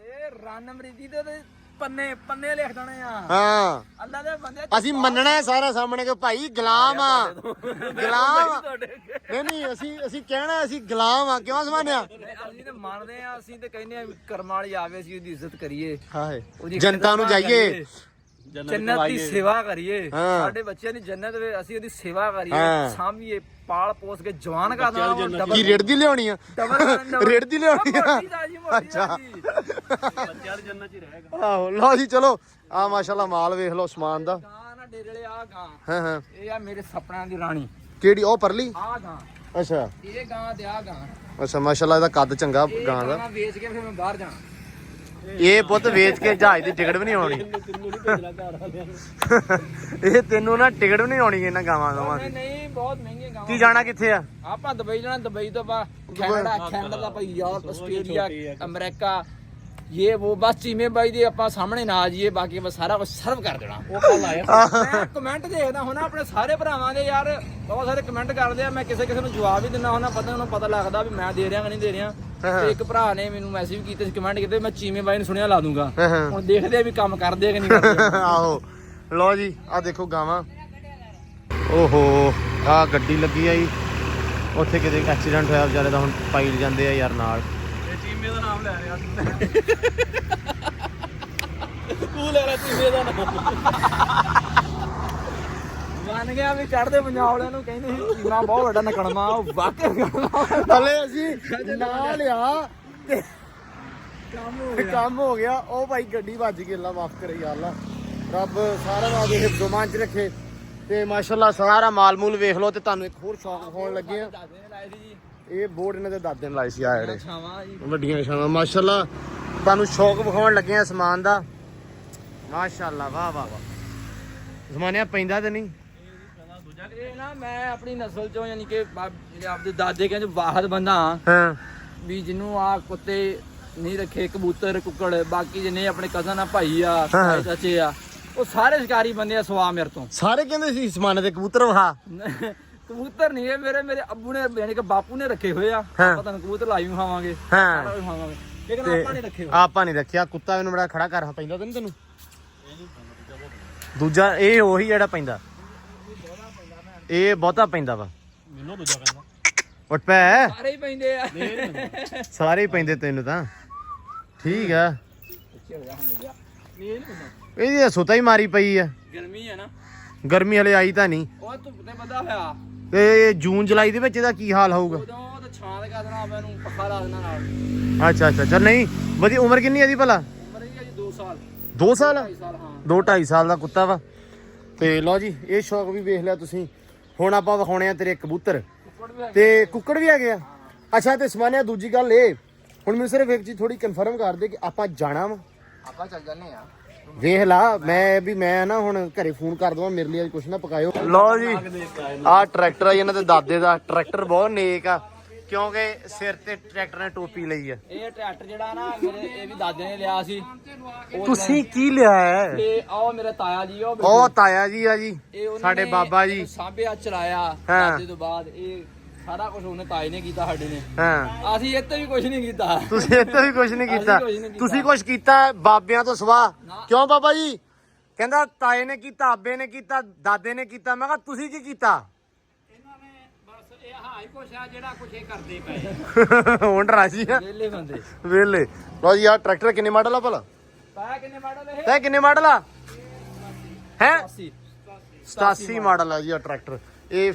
ਰਣਮਰੀਤੀ ਦੇ ਪੰਨੇ ਲਿਖ ਦੇਣੇ ਆ ਹਾਂ ਅੱਲਾ ਦੇ ਬੰਦੇ ਅਸੀਂ ਮੰਨਣਾ ਹੈ ਸਾਰਾ ਸਾਹਮਣੇ ਕਿ ਭਾਈ ਗੁਲਾਮ ਆ ਗੁਲਾਮ ਨਹੀਂ ਅਸੀਂ ਕਹਿਣਾ ਅਸੀਂ ਗੁਲਾਮ ਆ ਕਿਉਂ ਸਮਾਨਿਆ ਅਸੀਂ ਤੇ ਮੰਨਦੇ ਆ ਅਸੀਂ ਤੇ ਕਹਿੰਦੇ ਆ ਕਰਮ ਵਾਲੀ ਆਵੇ ਅਸੀਂ ਉਹਦੀ ਇੱਜ਼ਤ ਕਰੀਏ ਹਾਏ ਜਨਤਾ ਨੂੰ ਜਾਈਏ ਜੰਨਤ ਦੀ ਸੇਵਾ ਕਰੀਏ ਸਾਡੇ ਬੱਚਿਆਂ ਦੀ ਜੰਨਤ ਵੇ ਅਸੀਂ ਉਹਦੀ ਸੇਵਾ ਕਰੀਏ ਸਾਂਭੀਏ ਪਾਲ ਪੋਸ ਕੇ ਜਵਾਨ ਕਰ ਦੇਣਾ ਕੀ ਰੇੜ ਦੀ ਲਿਆਉਣੀ ਆ ਰੇੜ ਦੀ ਲਿਆਉਣੀ ਆ ਅੱਛਾ ਬੱਚਿਆਂ ਦੀ ਜੰਨਤ 'ਚ ਹੀ ਰਹੇਗਾ ਆਹੋ ਲਓ ਜੀ ਚਲੋ ਆ ਮਾਸ਼ਾਅੱਲਾ ਮਾਲ ਵੇਖ ਲਓ ਸਮਾਨ ਦਾ ਗਾਂ ਨਾ ਡੇਰੇ ਵਾਲੇ ਆ ਗਾਂ ਹਾਂ ਇਹ ਆ ਮੇਰੇ ਸੁਪਨਿਆਂ ਦੀ ਰਾਣੀ ਕਿਹੜੀ ਉਹ ਪਰਲੀ ਆ ਗਾਂ ਅੱਛਾ ਇਹ ਗਾਂ ਤੇ ਆ ਗਾਂ ਅੱਛਾ ਮਾਸ਼ਾਅੱਲਾ ਇਹਦਾ ਕੱਦ ਚੰਗਾ ਗਾਂ ਦਾ ਮੈਂ ਵੇਚ ਕੇ ਫਿਰ ਮੈਂ ਬਾਹਰ ਜਾਣਾ ਇਹ ਪੁੱਤ ਵੇਚ ਕੇ ਜਹਾਜ਼ ਦੀ ਟਿਕਟ ਵੀ ਨਹੀਂ ਆਉਣੀ ਇਹ ਤੈਨੂੰ ਨਾ ਟਿਕਟ ਵੀ ਨਹੀਂ ਆਉਣੀ ਇਹਨਾਂ ਗਾਵਾਂ ਦੋਵਾਂ ਦੀ ਨਹੀਂ ਬਹੁਤ ਮਹਿੰਗੀਆਂ ਗਾਵਾਂ ਕੀ ਜਾਣਾ ਕਿੱਥੇ ਆ ਆਪਾਂ ਦੁਬਈ ਜਾਣਾ ਦੁਬਈ ਤੋਂ ਆਪਾਂ ਕੈਨੇਡਾ ਦਾ ਭਾਈ ਯੂਰਪ ਆਸਟ੍ਰੇਲੀਆ ਅਮਰੀਕਾ ਇਹ ਉਹ ਬਸ ਚੀਮੇ ਬਾਈ ਦੇ ਆਪਾਂ ਸਾਹਮਣੇ ਨਾ ਜਾਈਏ ਬਾਕੀ ਬਸ ਸਾਰਾ ਕੁਝ ਸਰਵ ਕਰ ਦੇਣਾ ਉਹ ਕੱਲ ਆਇਆ ਮੈਂ ਕਮੈਂਟ ਦੇਖਦਾ ਹੁਣ ਆਪਣੇ ਸਾਰੇ ਭਰਾਵਾਂ ਦੇ ਯਾਰ ਬਹੁਤ ਸਾਰੇ ਕਮੈਂਟ ਕਰਦੇ ਆ ਮੈਂ ਕਿਸੇ ਨੂੰ ਜਵਾਬ ਵੀ ਦਿੰਦਾ ਹੁੰਦਾ ਉਹਨੂੰ ਪਤਾ ਲੱਗਦਾ ਵੀ ਮੈਂ ਦੇ ਰਿਹਾ ਕਿ ਨਹੀਂ ਦੇ ਰਿਹਾ ਤੇ ਇੱਕ ਭਰਾ ਨੇ ਮੈਨੂੰ ਮੈਸੇਜ ਵੀ ਕੀਤੇ ਸੀ ਕਮੈਂਟ ਕੀਤੇ ਮੈਂ ਚੀਮੇ ਬਾਈ ਨੂੰ ਸੁਣਿਆ ਲਾ ਦੂੰਗਾ ਹੁਣ ਦੇਖਦੇ ਆ ਵੀ ਕੰਮ ਕਰਦੇ ਆ ਕਿ ਨਹੀਂ ਕਰਦੇ ਆਹੋ ਲਓ ਜੀ ਆ ਦੇਖੋ ਗਾਵਾਂ ਓਹੋ ਆ ਗੱਡੀ ਲੱਗੀ ਆ ਜੀ ਉੱਥੇ ਕਿਤੇ ਐਕਸੀਡੈਂਟ ਹੋਇਆ ਵਿਚਾਰੇ ਦਾ ਹੁਣ ਪਾਈ ਜਾਂਦੇ ਆ ਯਾਰ ਨਾਲ ਇਹ ਚੀਮੇ ਦਾ ਨਾਮ ਲੈ ਰਿਹਾ ਤੂੰ ਲੈ ਰਿਹਾ ਚੀਮੇ ਦਾ ਨਾਮ ਮੰਨ ਗਿਆ ਵੀ ਚੜ੍ਹਦੇ ਪੰਜਾਬ ਵਾਲਿਆਂ ਨੂੰ ਕਹਿੰਦੇ ਸੀ ਚੀਮਾ ਬਹੁਤ ਵੱਡਾ ਨਕਣਮਾ ਉਹ ਵਾਕਿਆ ਹਲੇ ਅਸੀਂ ਨਾ ਲਿਆ ਤੇ ਕੰਮ ਹੋ ਗਿਆ ਉਹ ਭਾਈ ਗੱਡੀ ਵੱਜ ਗਈ ਅੱਲਾ ਮਾਫ ਕਰੇ ਯਾ ਅੱਲਾ ਰੱਬ ਸਾਰਾ ਰਾਤ ਇਹ ਦੋਮਾਂ ਚ ਰੱਖੇ ਤੇ ਮਾਸ਼ਾਅੱਲਾ ਸਾਰਾ ਮਾਲ ਮੂਲ ਵੇਖ ਲਓ ਤੇ ਤੁਹਾਨੂੰ ਇੱਕ ਹੋਰ ਸ਼ੌਕ ਹੋਣ ਲੱਗੇ ਆ ਇਹ ਬੋਰਡ ਇਹਨਾਂ ਦੇ ਦਾਦੇ ਨੇ ਲਾਏ ਸੀ ਆ ਜਿਹੜੇ ਵੱਡੀਆਂ ਛਾਵਾਂ ਮਾਸ਼ਾਅੱਲਾ ਤੁਹਾਨੂੰ ਸ਼ੌਕ ਵਿਖਾਉਣ ਲੱਗੇ ਆ ਸਮਾਨ ਦਾ ਮਾਸ਼ਾਅੱਲਾ ਵਾਹ ਵਾਹ ਵਾਹ ਜ਼ਮਾਨਿਆ ਪੈਂਦਾ ਤੇ ਨਹੀਂ ਇਹ ਨਾ ਮੈਂ ਆਪਣੀ ਨਸਲ ਚੋਂ ਯਾਨੀ ਕਿ ਆਪਦੇ ਦਾਦੇ ਕਹਿੰਦੇ ਬਾਹਰ ਬੰਦਾ ਹਾਂ ਵੀ ਜਿਹਨੂੰ ਆ ਕੁੱਤੇ ਨਹੀਂ ਰੱਖੇ ਕਬੂਤਰ ਕੁੱਕੜ ਬਾਕੀ ਜਿੰਨੇ ਆਪਣੇ ਕਜ਼ਨ ਆ ਭਾਈ ਆ ਚਾਚੇ ਆ ਉਹ ਸਾਰੇ ਸ਼ਿਕਾਰੀ ਬੰਦੇ ਆ ਸਵਾ ਮੇਰੇ ਤੋਂ ਸਾਰੇ ਕਹਿੰਦੇ ਸੀ ਸਮਾਨ ਦੇ ਕਬੂਤਰ ਵਿਖਾ ਕਬੂਤਰ ਨਹੀਂ ਇਹ ਮੇਰੇ ਅੱਬੂ ਨੇ ਯਾਨੀ ਕਿ ਬਾਪੂ ਨੇ ਰੱਖੇ ਹੋਏ ਆ ਆਪਾਂ ਤੁਹਾਨੂੰ ਕਬੂਤਰ ਲਾਈ ਵਿਖਾਵਾਂਗੇ ਹਾਂ ਵਿਖਾਵਾਂਗੇ ਲੇਕਿਨ ਤੇ ਆਪਾਂ ਨਹੀਂ ਰੱਖੇ ਆਪਾਂ ਨਹੀਂ ਰੱਖਿਆ ਕੁੱਤਾ ਇਹਨੂੰ ਬੜਾ ਖੜਾ ਕਰ ਪੈਂਦਾ ਤਾਂ ਨਹੀਂ ਤੈਨੂੰ ਦੂਜਾ ਇਹ ਉਹੀ ਜਿਹੜਾ ਪੈਂਦਾ ਇਹ ਬਹੁਤਾ ਪੈਂਦਾ ਵਾ ਮੈਨੂੰ ਦੂਜਾ ਕਹਿੰਦਾ ਉੱਠ ਪੈ ਸਾਰੇ ਹੀ ਪੈਂਦੇ ਆ ਸਾਰੇ ਹੀ ਪੈਂਦੇ ਤੈਨੂੰ ਤਾਂ ਠੀਕ ਆ ਪਿੱਛੇ ਹੋ ਜਾ ਹੁਣ ਗਿਆ ਨਹੀਂ ਇਹ ਨਹੀਂ ਪੈਂਦਾ ਇਹਦੀ ਤਾਂ ਸੁਤਾ ਹੀ ਮਾਰੀ ਪਈ ਆ ਗਰਮੀ ਹੈ ਨਾ ਗਰਮੀ ਹਲੇ ਆਈ ਤਾਂ ਨਹੀਂ ਉਹ ਧੁੱਪ ਤੇ ਬੰਦਾ ਹੋਇਆ ਤੇ ਜੂਨ ਜੁਲਾਈ ਦੇ ਵਿੱਚ ਇਹਦਾ ਕੀ ਹਾਲ ਹੋਊਗਾ ਉਦੋਂ ਤਾਂ ਛਾਂ ਦੇ ਕਰ ਦੇਣਾ ਮੈਨੂੰ ਪੱਖਾ ਲਾ ਦੇਣਾ ਨਾਲ ਅੱਛਾ ਅੱਛਾ ਚੱਲ ਨਹੀਂ ਵਧੀਆ ਉਮਰ ਕਿੰਨੀ ਹੈ ਇਹਦੀ ਭਲਾ ਉਮਰ ਹੈਗੀ ਜੀ 2 ਸਾਲ 2 ਸਾਲ 2 ਸਾਲ ਹਾਂ 2-2.5 ਸਾਲ ਦਾ ਕੁੱਤਾ ਵਾ ਤੇ ਲਓ ਜੀ ਇਹ ਸ਼ੌਕ ਵੀ ਵੇਖ ਲਿਆ ਤੁਸੀਂ ਹੁਣ ਆਪਾਂ ਵਿਖਾਉਣੇ ਆ ਤੇਰੇ ਕਬੂਤਰ ਕੁੱਕੜ ਵੀ ਤੇ ਕੁੱਕੜ ਵੀ ਹੈਗੇ ਆ ਅੱਛਾ ਤੇ ਸਮਾਨਿਆ ਦੂਜੀ ਗੱਲ ਇਹ ਹੁਣ ਮੈਨੂੰ ਸਿਰਫ ਇੱਕ ਚੀਜ਼ ਥੋੜੀ ਕਨਫਰਮ ਕਰ ਦੇ ਕਿ ਆਪਾਂ ਜਾਣਾ ਵਾ ਆਪਾਂ ਚੱਲ ਜਾਂਦੇ ਆ ਵੇਖ ਲਾ ਮੈਂ ਨਾ ਹੁਣ ਘਰੇ ਫੋਨ ਕਰ ਦਵਾਂ ਮੇਰੇ ਲਈ ਅੱਜ ਕੁਛ ਨਾ ਪਕਾਇਓ ਲਓ ਜੀ ਆਹ ਟਰੈਕਟਰ ਆ ਇਹਨਾਂ ਦੇ ਦਾਦੇ ਦਾ ਟਰੈਕਟਰ ਬਹੁਤ ਨੇਕ ਆ ਕਿਉਂਕਿ ਸਿਰ ਤੇ ਟਰੈਕਟਰ ਨੇ ਟੋਪੀ ਲਈ ਆ ਇਹ ਟਰੈਕਟਰ ਜਿਹੜਾ ਨਾ ਮੇਰੇ ਇਹ ਵੀ ਦਾਦੇ ਨੇ ਲਿਆ ਸੀ ਤੁਸੀਂ ਕੀ ਲਿਆ ਹੈ ਤੇ ਆਹ ਮੇਰੇ ਤਾਇਆ ਜੀ ਉਹ ਤਾਇਆ ਜੀ ਆ ਜੀ ਇਹ ਉਹਨਾਂ ਸਾਡੇ ਨੇ ਬਾਬਾ ਜੀ ਸਾਂਭਿਆ ਚਲਾਇਆ ਹਾਂ। ਦਾਦੇ ਤੋਂ ਬਾਅਦ ਇਹ ਸਾਰਾ ਕੁਝ ਉਹਨੇ ਤਾਏ ਨੇ ਕੀਤਾ ਸਾਡੇ ਨੇ ਹਾਂ ਅਸੀਂ ਇਹ ਤੇ ਵੀ ਕੁਝ ਨਹੀਂ ਕੀਤਾ ਤੁਸੀਂ ਇੱਥੇ ਵੀ ਕੁਝ ਨਹੀਂ ਕੀਤਾ ਕੁਛ ਨਹੀਂ ਕੀਤਾ। ਤੁਸੀਂ ਕੁਝ ਕੀਤਾ ਬਾਬਿਆਂ ਤੋਂ ਸਵਾ ਕਿਉਂ ਬਾਬਾ ਜੀ ਕਹਿੰਦਾ ਤਾਏ ਨੇ ਕੀਤਾ ਆਬੇ ਨੇ ਕੀਤਾ ਦਾਦੇ ਨੇ ਕੀਤਾ ਮੈਂ ਕਿਹਾ ਤੁਸੀਂ ਕੀ ਕੀਤਾ ਬਸ ਇਹ ਹਾਈ ਕੁਛ ਆ ਜਿਹੜਾ ਕੁਛ ਇਹ ਕਰਦੇ ਪਏ ਹੁਣ ਰਾਜੀ ਆ ਵੇਲੇ ਬੰਦੇ ਵੇਲੇ ਲਓ ਜੀ ਆਹ ਟਰੈਕਟਰ ਕਿੰਨੇ ਮਾਡਲ ਆ ਭਲਾ ਤਾਇਆ ਕਿੰਨੇ ਮਾਡਲ ਇਹ ਤੈ ਕਿੰਨੇ ਮਾਡਲ ਆ ਹੈ 80 87 ਮਾਡਲ ਆ ਜੀ ਆ ਟਰੈਕਟਰ ਇਹ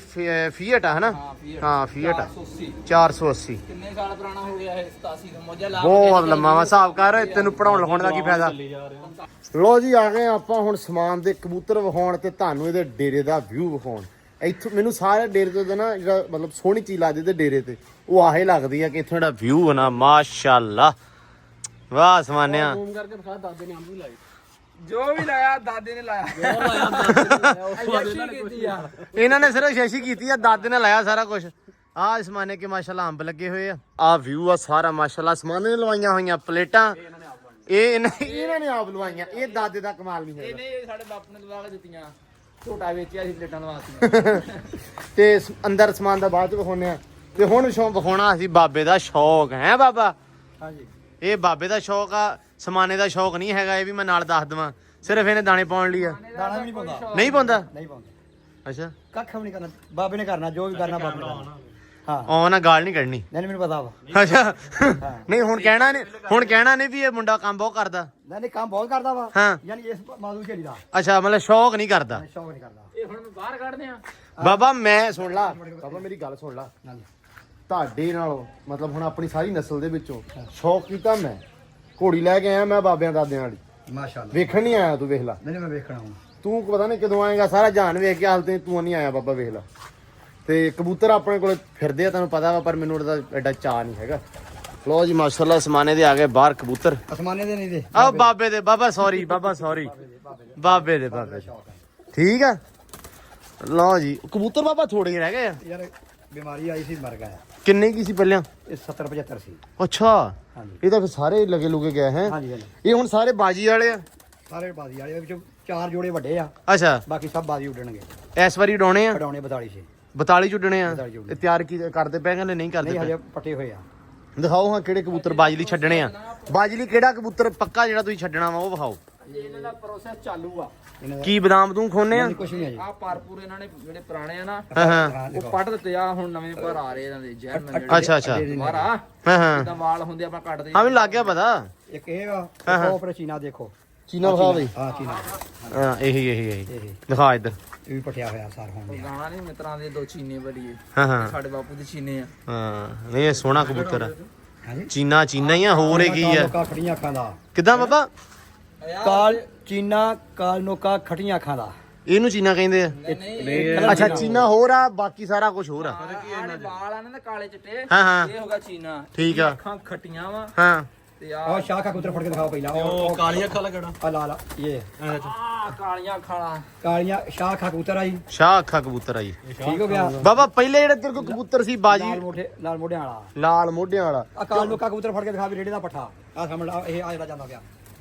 ਫੀਟ ਆ ਹਨਾ ਹਾਂ ਫੀਟ ਹਾਂ ਫੀਟ ਆ 480 480 ਕਿੰਨੇ ਸਾਲ ਪੁਰਾਣਾ ਹੋ ਗਿਆ ਇਹ 87 ਦਾ ਮੋਜਾ ਲਾ ਬਹੁਤ ਲੰਮਾ ਵਾ ਹਿਸਾਬ ਕਰ ਤੈਨੂੰ ਪੜਾਉਣ ਲਿਖਾਉਣ ਦਾ ਕੀ ਫਾਇਦਾ ਚੱਲੀ ਜਾ ਰਿਹਾ ਲੋ ਜੀ ਆ ਗਏ ਆਪਾਂ ਹੁਣ ਸਮਾਨ ਦੇ ਕਬੂਤਰ ਵਿਖਾਉਣ ਤੇ ਤੁਹਾਨੂੰ ਇਹਦੇ ਡੇਰੇ ਦਾ ਵਿਊ ਵਿਖਾਉਣ ਇੱਥੋਂ ਮੈਨੂੰ ਸਾਰੇ ਡੇਰੇ ਤੋਂ ਨਾ ਜਿਹੜਾ ਮਤਲਬ ਸੋਹਣੀ ਚੀਜ਼ ਲੱਗਦੀ ਤੇ ਡੇਰੇ ਤੇ ਉਹ ਆਹੇ ਲੱਗਦੀ ਆ ਕਿ ਇੱਥੋਂ ਜਿਹੜਾ ਵਿਊ ਹੈ ਨਾ ਮਾਸ਼ਾਅੱਲਾ ਵਾਹ ਸਮਾਨਿਆ ਫੋਨ ਕਰਕੇ ਦਿਖਾ ਦਾਦੇ ਨੇ ਅੰਬ ਵੀ ਲਾਈ ਜੋ ਵੀ ਲਾਇਆ ਦਾਦੇ ਨੇ ਲਾਇਆ ਇਹਨਾਂ ਨੇ ਸਿਰਫ ਸ਼ੈਸ਼ੀ ਕੀਤੀ ਆ ਦਾਦੇ ਨੇ ਲਾਇਆ ਸਾਰਾ ਕੁਝ ਆਹ ਸਮਾਨੇ ਕੇ ਮਾਸ਼ਾਅੱਲਾ ਅੰਬ ਲੱਗੇ ਹੋਏ ਆ ਆਹ ਵਿਊ ਆ ਸਾਰਾ ਮਾਸ਼ਾਅੱਲਾ ਸਮਾਨੇ ਨੇ ਲਵਾਈਆਂ ਹੋਈਆਂ ਪਲੇਟਾਂ ਇਹਨਾਂ ਨੇ ਆਪ ਲਵਾਈਆਂ ਇਹ ਦਾਦੇ ਦਾ ਕਮਾਲ ਨਹੀਂ ਹੈਗਾ ਇਹਨੇ ਸਾਡੇ ਬਾਪੂ ਨੇ ਦਵਾ ਕੇ ਦਿੱਤੀਆਂ ਝੋਟਾ ਵੇਚਿਆ ਸੀ ਪਲੇਟਾਂ ਲਵਾਤੀਆਂ ਤੇ ਅੰਦਰ ਸਮਾਨ ਦਾ ਬਾਅਦ ਚ ਵਿਖਾਉਣੇ ਆ ਤੇ ਹੁਣ ਸ਼ੌਂਕ ਵਿਖਾਉਣਾ ਅਸੀਂ ਬਾਬੇ ਦਾ ਸ਼ੌਕ ਹੈ ਬਾਬਾ ਹਾਂਜੀ ਇਹ ਬਾਬੇ ਦਾ ਸ਼ੌਕ ਆ ਸਮਾਨੇ ਦਾ ਸ਼ੌਕ ਨਹੀਂ ਹੈਗਾ ਇਹ ਵੀ ਮੈਂ ਨਾਲ ਦੱਸ ਦਵਾਂ ਸਿਰਫ ਇਹਨੇ ਦਾਣੇ ਪਾਉਣ ਲਈ ਆ ਦਾਣਾ ਵੀ ਨਹੀਂ ਪਾਉਂਦਾ ਨਹੀਂ ਪਾਉਂਦਾ ਨਹੀਂ ਪਾਉਂਦਾ ਅੱਛਾ ਕੱਖ ਵੀ ਨਹੀਂ ਕਰਨਾ ਬਾਬੇ ਨੇ ਕਰਨਾ ਜੋ ਵੀ ਕਰਨਾ ਬਾਬੇ ਨੇ ਕਰਨਾ ਹਾਂ ਉਹ ਨਾ ਗਾਲ ਨਹੀਂ ਕੱਢਣੀ ਨਹੀਂ ਮੈਨੂੰ ਪਤਾ ਵਾ ਅੱਛਾ ਨਹੀਂ ਹੁਣ ਕਹਿਣਾ ਨੇ ਵੀ ਇਹ ਮੁੰਡਾ ਕੰਮ ਬਹੁਤ ਕਰਦਾ ਨਹੀਂ ਕੰਮ ਬਹੁਤ ਕਰਦਾ ਵਾ ਹਾਂ ਯਾਨੀ ਇਸ ਮਾਦੂ ਝੇੜੀ ਦਾ ਅੱਛਾ ਮਤਲਬ ਸ਼ੌਕ ਨਹੀਂ ਕਰਦਾ ਸ਼ੌਕ ਨਹੀਂ ਕਰਦਾ ਇਹ ਹੁਣ ਬਾਹਰ ਕੱਢਦੇ ਆ ਬਾਬਾ ਮੈਂ ਸੁਣ ਲਾ ਬਾਬਾ ਮੇਰੀ ਗੱਲ ਸੁਣ ਲਾ ਤੁਹਾਡੇ ਨਾਲੋਂ ਮਤਲਬ ਹੁਣ ਆਪਣੀ ਸਾਰੀ ਨਸਲ ਦੇ ਵਿੱਚੋਂ ਸ਼ੌਕ ਕੀਤਾ ਮੈਂ ਘੋੜੀ ਲੈ ਕੇ ਆਇਆ ਮੈਂ ਬਾਬਿਆਂ ਦਾਦਿਆਂ ਵਾਲੀ ਮਾਸ਼ਾਅੱਲਾ ਵੇਖਣ ਨਹੀਂ ਆਇਆ ਤੂੰ ਵੇਖ ਲਾ ਨਹੀਂ ਮੈਂ ਵੇਖਣਾ ਹੁਣ ਤੂੰ ਪਤਾ ਨਹੀਂ ਕਦੋਂ ਆਏਗਾ ਸਾਰਾ ਜਾਨ ਵੇਖ ਕੇ ਹਾਲ ਤੇ ਤੂੰ ਨਹੀਂ ਆਇਆ ਬਾਬਾ ਵੇਖ ਲਾ ਤੇ ਕਬੂਤਰ ਆਪਣੇ ਕੋਲ ਫਿਰਦੇ ਆ ਤੈਨੂੰ ਪਤਾ ਵਾ ਪਰ ਮੈਨੂੰ ਉਹਦਾ ਐਡਾ ਚਾਅ ਨਹੀਂ ਹੈਗਾ ਲੋ ਜੀ ਮਾਸ਼ਾਅੱਲਾ ਸਮਾਨੇ ਦੇ ਆ ਗਏ ਬਾਹਰ ਕਬੂਤਰ ਅਸਮਾਨੇ ਦੇ ਨਹੀਂ ਦੇ ਆਹ ਬਾਬੇ ਦੇ ਬਾਬਾ ਸੌਰੀ ਬਾਬੇ ਦੇ ਠੀਕ ਆ ਲਓ ਜੀ ਕਬੂਤਰ ਬਾਬਾ ਥੋੜੇ ਹੀ ਰਹਿ ਗਏ ਆ ਯਾਰ ਬਿਮਾਰੀ ਆਈ ਸੀ ਮਰ ਗਿਆ ਕਿੰਨੇ ਕੀ ਸੀ ਪਹਿਲਾਂ ਇਹ 70 75 ਸੀ ਅੱਛਾ ਹਾਂਜੀ ਇਹ ਤਾਂ ਫਿਰ ਸਾਰੇ ਲਗੇ ਲੁਗੇ ਗਏ ਹੈ ਹਾਂਜੀ ਹਾਂਜੀ ਇਹ ਹੁਣ ਸਾਰੇ ਬਾਜੀ ਵਾਲੇ ਆ ਸਾਰੇ ਬਾਜ਼ੀ ਵਾਲੇ ਵਿੱਚੋਂ 4 ਜੋੜੇ ਵੱਡੇ ਆ ਅੱਛਾ ਬਾਕੀ ਸਭ ਬਾਜ਼ੀ ਉੱਡਣਗੇ ਇਸ ਵਾਰੀ ਉਡਾਉਣੇ ਆ ਕਢਾਉਣੇ 42 ਸੀ 42 ਚ ਉੱਡਣੇ ਆ 42 ਚ ਉੱਡਣੇ। ਇਹ ਤਿਆਰ ਕੀ ਕਰਦੇ ਪਏ ਕਹਿੰਦੇ ਨਹੀਂ ਕਰਦੇ ਨਹੀਂ ਪਏ ਹਜੇ ਪੱਟੇ ਹੋਏ ਆ ਦਿਖਾਓ ਹਾਂ ਕਿਹੜੇ ਕਬੂਤਰ ਬਾਜਲੀ ਛੱਡਣੇ ਆ ਬਾਜਲੀ ਕਿਹੜਾ ਕਬੂਤਰ ਪੱਕਾ ਜਿਹੜਾ ਤੁਸੀਂ ਛੱਡਣਾ ਵਾ ਉਹ ਵਿਖਾਓ ਇਹਨਾਂ ਦਾ ਪ੍ਰੋਸੈਸ ਚਾਲੂ ਆ ਇਹਨਾਂ ਦਾ ਕੀ ਬਦਾਮ ਤੂੰ ਖੋਨੇ ਆ ਕੁਝ ਨਹੀਂ ਅਜੇ ਆ ਪਾਰਪੂਰ ਇਹਨਾਂ ਨੇ ਜਿਹੜੇ ਪੁਰਾਣੇ ਆ ਨਾ ਹਾਂ ਹਾਂ ਹਾਂ ਉਹ ਦੇਖੋ ਪੱਟ ਦਿੱਤੇ ਆ ਹੁਣ ਨਵੇਂ ਪਰ ਆ ਰਹੇ ਇਹਨਾਂ ਦੇ ਜੈਰਮਨ ਅੱਛਾ ਅੱਛਾ ਦੁਬਾਰਾ ਹਾਂ ਹਾਂ ਜਿੱਦਾਂ ਵਾਲ ਹੁੰਦੇ ਆਪਾਂ ਕੱਟਦੇ ਹਾਂ ਮੈਨੂੰ ਲੱਗ ਗਿਆ ਪਤਾ ਇੱਕ ਇਹ ਆ ਦੇਖੋ ਉੱਪਰ ਚੀਨਾ ਦੇਖੋ ਚੀਨਾ ਵਿਖਾ ਬਈ ਹਾਂ ਚੀਨਾ ਹਾਂ ਇਹੀ ਇਹ ਦਿਖਾ ਇੱਧਰ ਇਹ ਵੀ ਪਟਿਆ ਹੋਇਆ ਸਾਰ ਹੋਣ ਡਿਆ। ਗਾਣਾ ਨਹੀਂ ਮਿੱਤਰਾਂ ਦੇ ਦੋ ਚੀਨੇ ਬੜੀਏ ਹਾਂ ਹਾਂ ਸਾਡੇ ਬਾਪੂ ਦੇ ਚੀਨੇ ਆ ਹਾਂ ਨਹੀਂ ਇਹ ਸੋਹਣਾ ਕਬੂਤਰ ਆ ਹਾਂਜੀ ਚੀਨਾ ਹੀ ਆ ਹੋਰ ਇਹ ਕੀ ਆ ਨੋਕਾ ਖਟੀਆਂ ਅੱਖਾਂ ਦਾ ਕਿੱਦਾਂ ਬਾਬਾ ਕਾਲ ਚੀਨਾ ਕਾਲ ਨੋਕਾ ਖਟੀਆਂ ਅੱਖਾਂ ਦਾ ਇਹਨੂੰ ਚੀਨਾ ਕਹਿੰਦੇ ਆ ਅੱਛਾ ਚੀਨਾ ਹੋਰ ਆ ਬਾਕੀ ਸਾਰਾ ਕੁਝ ਹੋਰ ਆ ਆਹ ਵਾਲ ਆ ਨਾ ਕਾਲੇ ਚਿੱਟੇ ਹਾਂ ਹਾਂ ਇਹ ਹੋਗਾ ਚੀਨਾ ਠੀਕ ਆ ਅੱਖਾਂ ਖੱਟੀਆਂ ਵਾ ਹਾਂ ਤੇ ਆ ਉਹ ਸ਼ਾਖਾ ਕਬੂਤਰ ਫੜ ਕੇ ਦਿਖਾਓ ਪਹਿਲਾਂ ਉਹ ਕਾਲੀਆਂ ਅੱਖਾਂ ਲਗੜਾ ਆ ਲਾ ਲਾ ਇਹ ਕਾਲੀਆਂ ਖਾਲਾ ਕਾਲੀਆਂ ਸ਼ਾਖਾ ਕਬੂਤਰ ਆਈ ਸ਼ਾਹ ਅੱਖਾਂ ਕਬੂਤਰ ਆ ਜੀ ਠੀਕ ਹੋ ਗਿਆ ਬਾਬਾ ਪਹਿਲੇ ਜਿਹੜੇ ਤੇਰੇ ਕੋਲ ਕਬੂਤਰ ਸੀ ਬਾਜੀ ਲਾਲ ਮੋਢਿਆਂ ਵਾਲਾ ਲਾਲ ਮੋਢਿਆਂ ਵਾਲਾ ਆ ਕਾਲ ਨੋਕਾ ਕਬੂਤਰ ਫੜ ਕੇ ਦਿਖਾ ਵੀ ਰੇੜੇ ਦਾ ਪੱਠਾ ਆ ਸਾਹਮਣੇ ਇਹ ਆ ਜਿਹੜਾ ਜਾਂਦਾ ਪਿਆ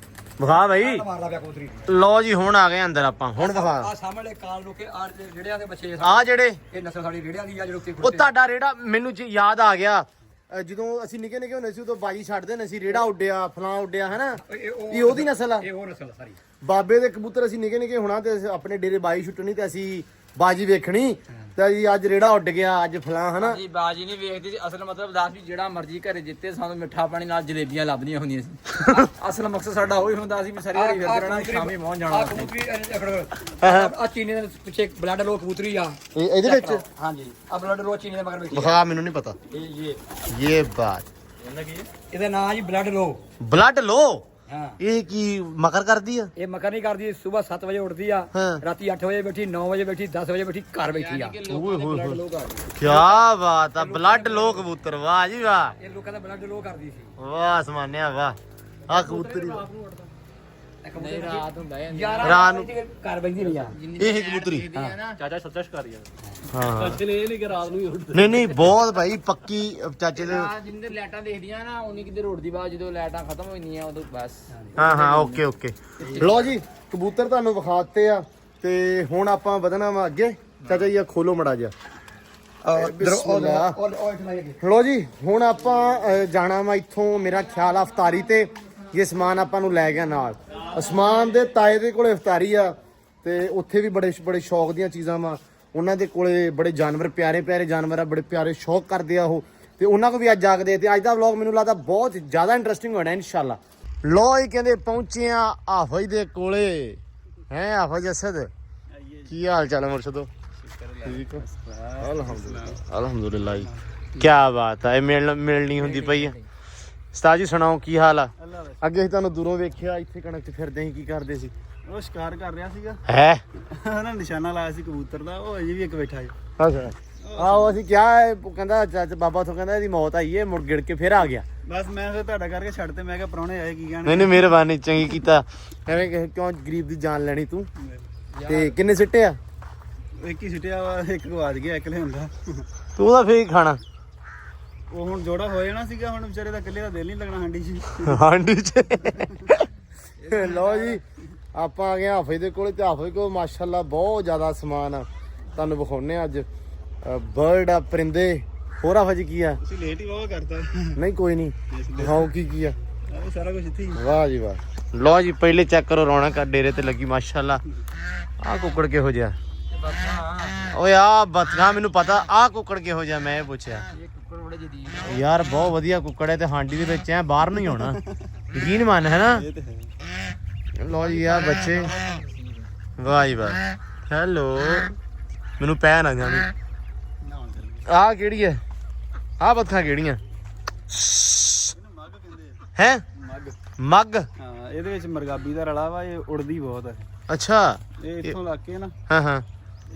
ਵਿਖਾ ਬਈ ਮਾਰਦਾ ਪਿਆ ਕਬੂਤਰੀ ਲਓ ਜੀ ਹੁਣ ਆ ਗਏ ਅੰਦਰ ਆਪਾਂ ਹੁਣ ਵਿਖਾ ਆ ਸਾਹਮਣੇ ਕਾਲ ਨੋਕੇ ਆ ਰੇੜਿਆਂ ਦੇ ਬੱਚੇ ਆ ਜਿਹੜੇ ਇਹ ਨਸਲ ਸਾਡੀ ਰੇੜਿਆਂ ਦੀ ਆ ਜਿਹੜੇ ਉੱਤੇ ਉਹ ਤੁਹਾਡਾ ਰੇੜਾ ਮੈਨੂੰ ਯਾਦ ਆ ਗਿਆ ਜਦੋਂ ਅਸੀਂ ਨਿੱਕੇ ਨਿੱਕੇ ਹੁੰਦੇ ਸੀ ਉਦੋਂ ਬਾਜੀ ਛੱਡਦੇ ਹੁੰਦੇ ਸੀ, ਰੇੜਾ ਉੱਡਿਆ ਫਲਾਂ ਉੱਡਿਆ ਹਨਾ, ਇਹ ਉਹਦੀ ਨਸਲ ਆ। ਇਹ ਉਹ ਨਸਲ ਸਾਰੀ। ਬਾਬੇ ਦੇ ਕਬੂਤਰ ਅਸੀਂ ਨਿੱਕੇ ਨਿੱਕੇ ਹੋਣਾ ਤੇ ਆਪਣੇ ਡੇਰੇ ਬਾਜੀ ਛੁੱਟਣੀ ਤੇ ਅਸੀਂ ਬਾਜੀ ਵੇਖਣੀ ਤੇ ਜੀ ਅੱਜ ਰੇੜਾ ਉੱਡ ਗਿਆ, ਅੱਜ ਫਲਾਂ ਹਨਾ। ਜੀ ਬਾਜੀ ਨਹੀਂ ਵੇਖਦੀ ਸੀ, ਅਸਲ ਮਤਲਬ ਦੱਸ ਵੀ ਜਿਹੜਾ ਮਰਜ਼ੀ ਘਰੇ ਜਿੱਤੇ ਸਾਨੂੰ ਮਿੱਠਾ ਪਾਣੀ ਨਾਲ ਜਲੇਬੀਆਂ ਲੱਭਦੀਆਂ ਹੁੰਦੀਆਂ ਸੀ। ਅਸਲ ਮਕਸਦ ਸਾਡਾ ਉਹੀ ਹੁੰਦਾ ਸੀ ਵੀ ਸਾਰੀ ਦਿਹਾੜੀ ਫਿਰਦੇ ਰਹਿਣਾ, ਸ਼ਾਮੀ ਪਹੁੰਚ ਜਾਣਾ। ਆ ਚੀਨੀ ਦੇ ਪਿੱਛੇ ਬਲੱਡ ਲੋ ਕਬੂਤਰੀ ਆ ਇਹਦੇ ਵਿੱਚ ਹਾਂਜੀ, ਆ ਬਲੱਡ ਲੋ ਚੀਨੀ ਦੇ ਮਗਰ ਬੈਠੀ ਵਿਖਾ, ਮੈਨੂੰ ਨਹੀਂ ਪਤਾ ਇਹ ਬਾਤ। ਇਹਦਾ ਨਾਂ ਜੀ ਬਲੱਡ ਲੋ। ਬਲੱਡ ਲੋ ਹਾਂ, ਇਹ ਕੀ ਮਕਰ ਕਰਦੀ ਆ? ਇਹ ਮਕਰ ਨਹੀਂ ਕਰਦੀ, ਸਵੇਰ 7 ਵਜੇ ਉੱਠਦੀ ਆ, ਹਾਂ। ਰਾਤੀ 8 ਵਜੇ ਬੈਠੀ, 9 ਵਜੇ ਬੈਠੀ, 10 ਵਜੇ ਬੈਠੀ, ਘਰ ਬੈਠੀ ਆ। ਓਏ ਹੋਏ ਹੋਏ ਕੀ ਬਾਤ ਆ, ਬਲੱਡ ਲੋ ਕਬੂਤਰ, ਵਾਹ ਜੀ ਵਾਹ, ਇਹ ਲੋਕਾਂ ਦਾ ਬਲੱਡ ਲੋ ਕਰਦੀ ਸੀ। ਵਾਹ ਸਮਾਨਿਆ ਵਾਹ। ਆ ਕਬੂਤਰੀ ਨਹੀਂ ਰਾਤ ਹੁੰਦਾ ਹੈ ਰਾਤ ਨੂੰ ਘਰ ਬੈਠੀ ਰਹੀ ਆ। ਇਹ ਕਬੂਤਰੀ ਚਾਚਾ ਸੱਚਾ ਸ਼ਿਕਾਰੀ ਆ। ਹਾਂ ਚਾਚੇ ਨੇ ਇਹ ਨਹੀਂ ਕਿ ਰਾਤ ਨੂੰ ਹੀ ਉੱਠਦੇ। ਨਹੀਂ ਨਹੀਂ ਬਹੁਤ ਭਾਈ ਪੱਕੀ ਚਾਚੇ ਦੇ। ਜਿੰਦੇ ਲਾਈਟਾਂ ਦੇਖਦੀਆਂ ਨਾ ਉਨੀ ਕਿਤੇ ਰੋਡਦੀ ਬਾਅਦ ਜਦੋਂ ਲਾਈਟਾਂ ਖਤਮ ਹੋ ਜਾਂਦੀਆਂ ਉਦੋਂ ਬਸ। ਹਾਂ ਓਕੇ ਓਕੇ। ਲੋ ਜੀ ਕਬੂਤਰ ਤੁਹਾਨੂੰ ਵਿਖਾਤੇ ਆ ਤੇ ਹੁਣ ਆਪਾਂ ਵਧਣਾ ਵਾ ਅੱਗੇ। ਚਾਚਾ ਜੀ ਆ ਖੋਲੋ ਮੜਾ ਜਾ। ਲੋ ਜੀ ਹੁਣ ਆਪਾਂ ਜਾਣਾ ਵਾ ਇੱਥੋਂ, ਮੇਰਾ ਖਿਆਲ ਆ ਅਫਤਾਰੀ ਤੇ। ਇਹ ਸਮਾਨ ਆਪਾਂ ਨੂੰ ਲੈ ਗਿਆ ਨਾਲ। ਅਸਮਾਨ ਦੇ ਤਾਏ ਦੇ ਕੋਲੇ ਅਫਤਾਰੀ ਆ ਤੇ ਉੱਥੇ ਵੀ ਬੜੇ ਬੜੇ ਸ਼ੌਕ ਦੀਆਂ ਚੀਜ਼ਾਂ ਵਾ। ਉਹਨਾਂ ਦੇ ਕੋਲੇ ਬੜੇ ਜਾਨਵਰ, ਪਿਆਰੇ ਪਿਆਰੇ ਜਾਨਵਰ ਆ, ਬੜੇ ਪਿਆਰੇ ਸ਼ੌਕ ਕਰਦੇ ਆ ਉਹ, ਤੇ ਉਹਨਾਂ ਕੋ ਵੀ ਅੱਜ ਜਾਗਦੇ। ਤੇ ਅੱਜ ਦਾ ਵਲੌਗ ਮੈਨੂੰ ਲੱਗਦਾ ਬਹੁਤ ਜ਼ਿਆਦਾ ਇੰਟਰਸਟਿੰਗ ਹੋਣਾ ਇਨਸ਼ਾਅੱਲਾ। ਲੋ ਹੀ ਕਹਿੰਦੇ ਪਹੁੰਚੇ ਆ ਆਫਜ ਦੇ ਕੋਲੇ। ਹੈ ਆਫਜ ਅਸਦ, ਕੀ ਹਾਲ ਚਾਲ ਹੈ ਮੁਰਸ਼ਦੋ? ਠੀਕ ਹੈ ਅਲਹਮਦੁਲਿਲਾ ਜੀ। ਕੀ ਬਾਤ ਹੈ, ਮਿਲਣੀ ਹੁੰਦੀ ਪਈ ਆ। ਉਸਤਾਦ ਜੀ ਸੁਣਾਓ ਕੀ ਹਾਲ ਆ? ਅੱਗੇ ਅਸੀਂ ਤੁਹਾਨੂੰ ਦੂਰੋਂ ਵੇਖਿਆ ਇੱਥੇ ਕਣਕ 'ਚ ਫਿਰਦੇ ਸੀ, ਕੀ ਕਰਦੇ ਸੀ? ਉਹ ਸ਼ਿਕਾਰ ਕਰ ਰਿਹਾ ਸੀਗਾ, ਹੈ ਉਹਨਾਂ ਨਿਸ਼ਾਨਾ ਲਾਇਆ ਸੀ ਕਬੂਤਰ ਦਾ, ਉਹ ਅਜੇ ਵੀ ਇੱਕ ਬੈਠਾ ਹੈ। ਅੱਛਾ ਆਹੋ ਅਸੀਂ ਕਿਹਾ ਕਹਿੰਦਾ ਚਾਚਾ ਬਾਬਾ ਤੋਂ ਕਹਿੰਦਾ ਇਹਦੀ ਮੌਤ ਆਈ ਹੈ, ਮੁੜ ਗਿੜ ਕੇ ਫਿਰ ਆ ਗਿਆ। ਬਸ ਮੈਂ ਫਿਰ ਤੁਹਾਡਾ ਕਰਕੇ ਛੱਡ ਤੇ, ਮੈਂ ਕਿਹਾ ਪ੍ਰਾਹੁਣੇ ਆਏ ਕੀ ਕਹਿਣਗੇ। ਨਹੀਂ ਨਹੀਂ ਮਿਹਰਬਾਨੀ, ਚੰਗੀ ਕੀਤਾ। ਐਵੇਂ ਕਿਉਂ ਗਰੀਬ ਦੀ ਜਾਨ ਲੈਣੀ ਤੂੰ? ਤੇ ਕਿੰਨੇ ਸਿੱਟੇ ਆ? ਇੱਕ ਹੀ ਸਿੱਟਿਆ ਵਾ, ਇੱਕ ਗਵਾਚ ਗਿਆ, ਇੱਕ ਲਿਆਂਦਾ। ਤੂੰ ਉਹਦਾ ਫੇਰ ਖਾਣਾ ਉਹ ਹੁਣ ਜੋੜਾ ਹੋ ਜਾਣਾ ਸੀਗਾ, ਹੁਣ ਵਿਚਾਰੇ ਦਾ ਇਕੱਲੇ ਦਾ ਦਿਲ ਨਹੀਂ ਲੱਗਣਾ ਹਾਂਡੀ 'ਚ। ਹਾਂਡੀ 'ਚ। ਲਓ ਜੀ ਆਪਾਂ ਆ ਗਏ ਹਾਫਿਜ਼ ਦੇ ਕੋਲ, ਤੇ ਹਾਫਿਜ਼ ਕੋਲ ਮਾਸ਼ਾਅੱਲਾ ਬਹੁਤ ਜ਼ਿਆਦਾ ਸਮਾਨ ਆ, ਤੁਹਾਨੂੰ ਵਿਖਾਉਣੇ ਅੱਜ। ਬਰਡ ਆ, ਪਰਿੰਦੇ। ਹੋਰ ਹਾਫਿਜ਼ ਕੀ ਆ? ਤੁਸੀਂ ਲੇਟ ਹੀ ਬਹੁਤ ਕਰਤਾ। ਨਹੀਂ ਕੋਈ ਨਹੀਂ, ਦਿਖਾਓ ਕੀ ਆ। ਉਹ ਸਾਰਾ ਕੁਝ ਇੱਥੇ ਹੀ। ਵਾਹ ਜੀ ਵਾਹ। ਲਓ ਜੀ ਪਹਿਲੇ ਚੈੱਕ ਕਰੋ, ਰੌਣਕ ਡੇਰੇ ਤੇ ਲੱਗੀ ਮਾਸ਼ਾਅੱਲਾ। ਆਹ ਕੁੱਕੜ ਕਿਹੋ ਜਿਹਾ? ਓਏ ਆ ਬਤਗਾ, ਮੈਨੂੰ ਪਤਾ ਆਹ ਕੁੱਕੜ ਕਿਹੋ ਜਿਹਾ, ਮੈਂ ਇਹ ਪੁੱਛਿਆ। ਯਾਰ ਬਹੁਤ ਵਧੀਆ ਕੁੱਕੜ ਹੈ ਤੇ ਹਾਂਡੀ ਦੇ ਵਿੱਚ ਐ, ਬਾਹਰ ਨਹੀਂ ਆਉਣਾ। ਯਕੀਨ ਮੰਨ ਹੈ ਨਾ। ਇਹ ਤੇ ਹੈ। ਲੋ ਜੀ ਆ ਬੱਚੇ, ਵਾਹ ਜੀ ਵਾਹ। ਹੈਲੋ, ਮੈਨੂੰ ਪੈ ਨਾ ਜਾਣੀ। ਆਹ ਕਿਹੜੀ ਹੈ? ਆਹ ਬੱਥਾਂ ਕਿਹੜੀਆਂ ਮੱਗ ਕਹਿੰਦੇ ਹੈ? ਮੱਗ। ਮੱਗ? ਹਾਂ, ਇਹਦੇ ਵਿੱਚ ਮਰਗਾਬੀ ਦਾ ਰਲਾ ਵਾ, ਇਹ ਉੜਦੀ ਬਹੁਤ ਹੈ। ਅੱਛਾ ਇਹ ਇੱਥੋਂ ਲੱਗ ਕੇ ਨਾ, ਹਾਂ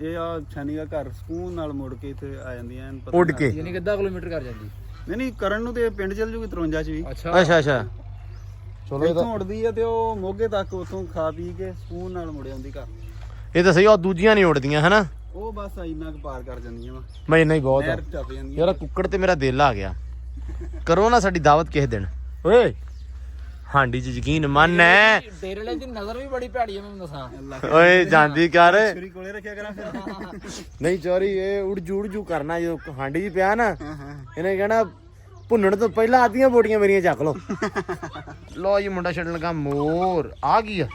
ਇਹ ਆ ਛਾਨੀ ਦਾ ਘਰ ਸਕੂਨ ਨਾਲ ਮੁੜ ਕੇ ਇੱਥੇ ਆ ਜਾਂਦੀਆਂ ਐਨ ਪਤਾ ਉੱਡ ਨਹੀਂ ਕੇ। ਯਾਨੀ ਕਿੱਦਾਂ ਕਿਲੋਮੀਟਰ ਕਰ ਜਾਂਦੀ? ਨਹੀਂ ਕਰਨ ਨੂੰ ਤੇ ਇਹ ਪਿੰਡ ਚੱਲ ਜੂਗੀ 53 ਚ ਵੀ। ਅੱਛਾ ਚਲੋ ਇੱਥੋਂ ਉੱਡਦੀ ਆ ਤੇ ਉਹ ਮੋਗੇ ਤੱਕ ਉੱਥੋਂ ਖਾ ਪੀ ਕੇ ਸਕੂਨ ਨਾਲ ਮੁੜ ਆਉਂਦੀ ਘਰ। ਇਹ ਤਾਂ ਸਹੀ, ਉਹ ਦੂਜੀਆਂ ਨਹੀਂ ਉੱਡਦੀਆਂ ਹਨਾ। ਉਹ ਬਸ ਇੰਨਾ ਕੁ ਪਾਰ ਕਰ ਜਾਂਦੀਆਂ ਵਾ, ਮੈਂ ਨਹੀਂ ਬਹੁਤ ਆ ਨਹਿਰ ਟੱਪ ਜਾਂਦੀਆਂ। ਯਾਰ ਕੁੱਕੜ ਤੇ ਮੇਰਾ ਦਿਲ ਆ ਗਿਆ। ਕਰੋ ਨਾ ਸਾਡੀ ਦਾਵਤ ਕਿਸੇ ਦਿਨ। ਓਏ ਹਾਂਡੀ 'ਚ ਯਕੀਨ ਮੰਨ ਹੈ। ਡੇਰੇ ਵਾਲੇ ਦੀ ਨਜ਼ਰ ਵੀ ਬੜੀ ਭੈੜੀ ਹੈ, ਮੈਨੂੰ ਦੱਸਾਂ। ਓਏ ਜਾਂਦੀ ਕਰ। ਛੁਰੀ ਕੋਲੇ ਰੱਖਿਆ ਕਰਾਂ ਫਿਰ। ਨਹੀਂ ਚੋਰੀ, ਇਹ ਉੜ ਜੂ ਕਰਨਾ ਜਦੋਂ ਹਾਂਡੀ 'ਚ ਪਿਆ ਨਾ, ਇਹਨੇ ਕਹਿਣਾ ਭੁੰਨਣ ਤੋਂ ਪਹਿਲਾਂ ਆਧੀਆਂ ਬੋਟੀਆਂ ਮੇਰੀਆਂ ਚੱਕ ਲੋ। ਲੋ ਜੀ ਮੁੰਡਾ ਛੱਡਣ ਲੱਗਾ ਮੋਰ। ਆ ਗਈ ਆ?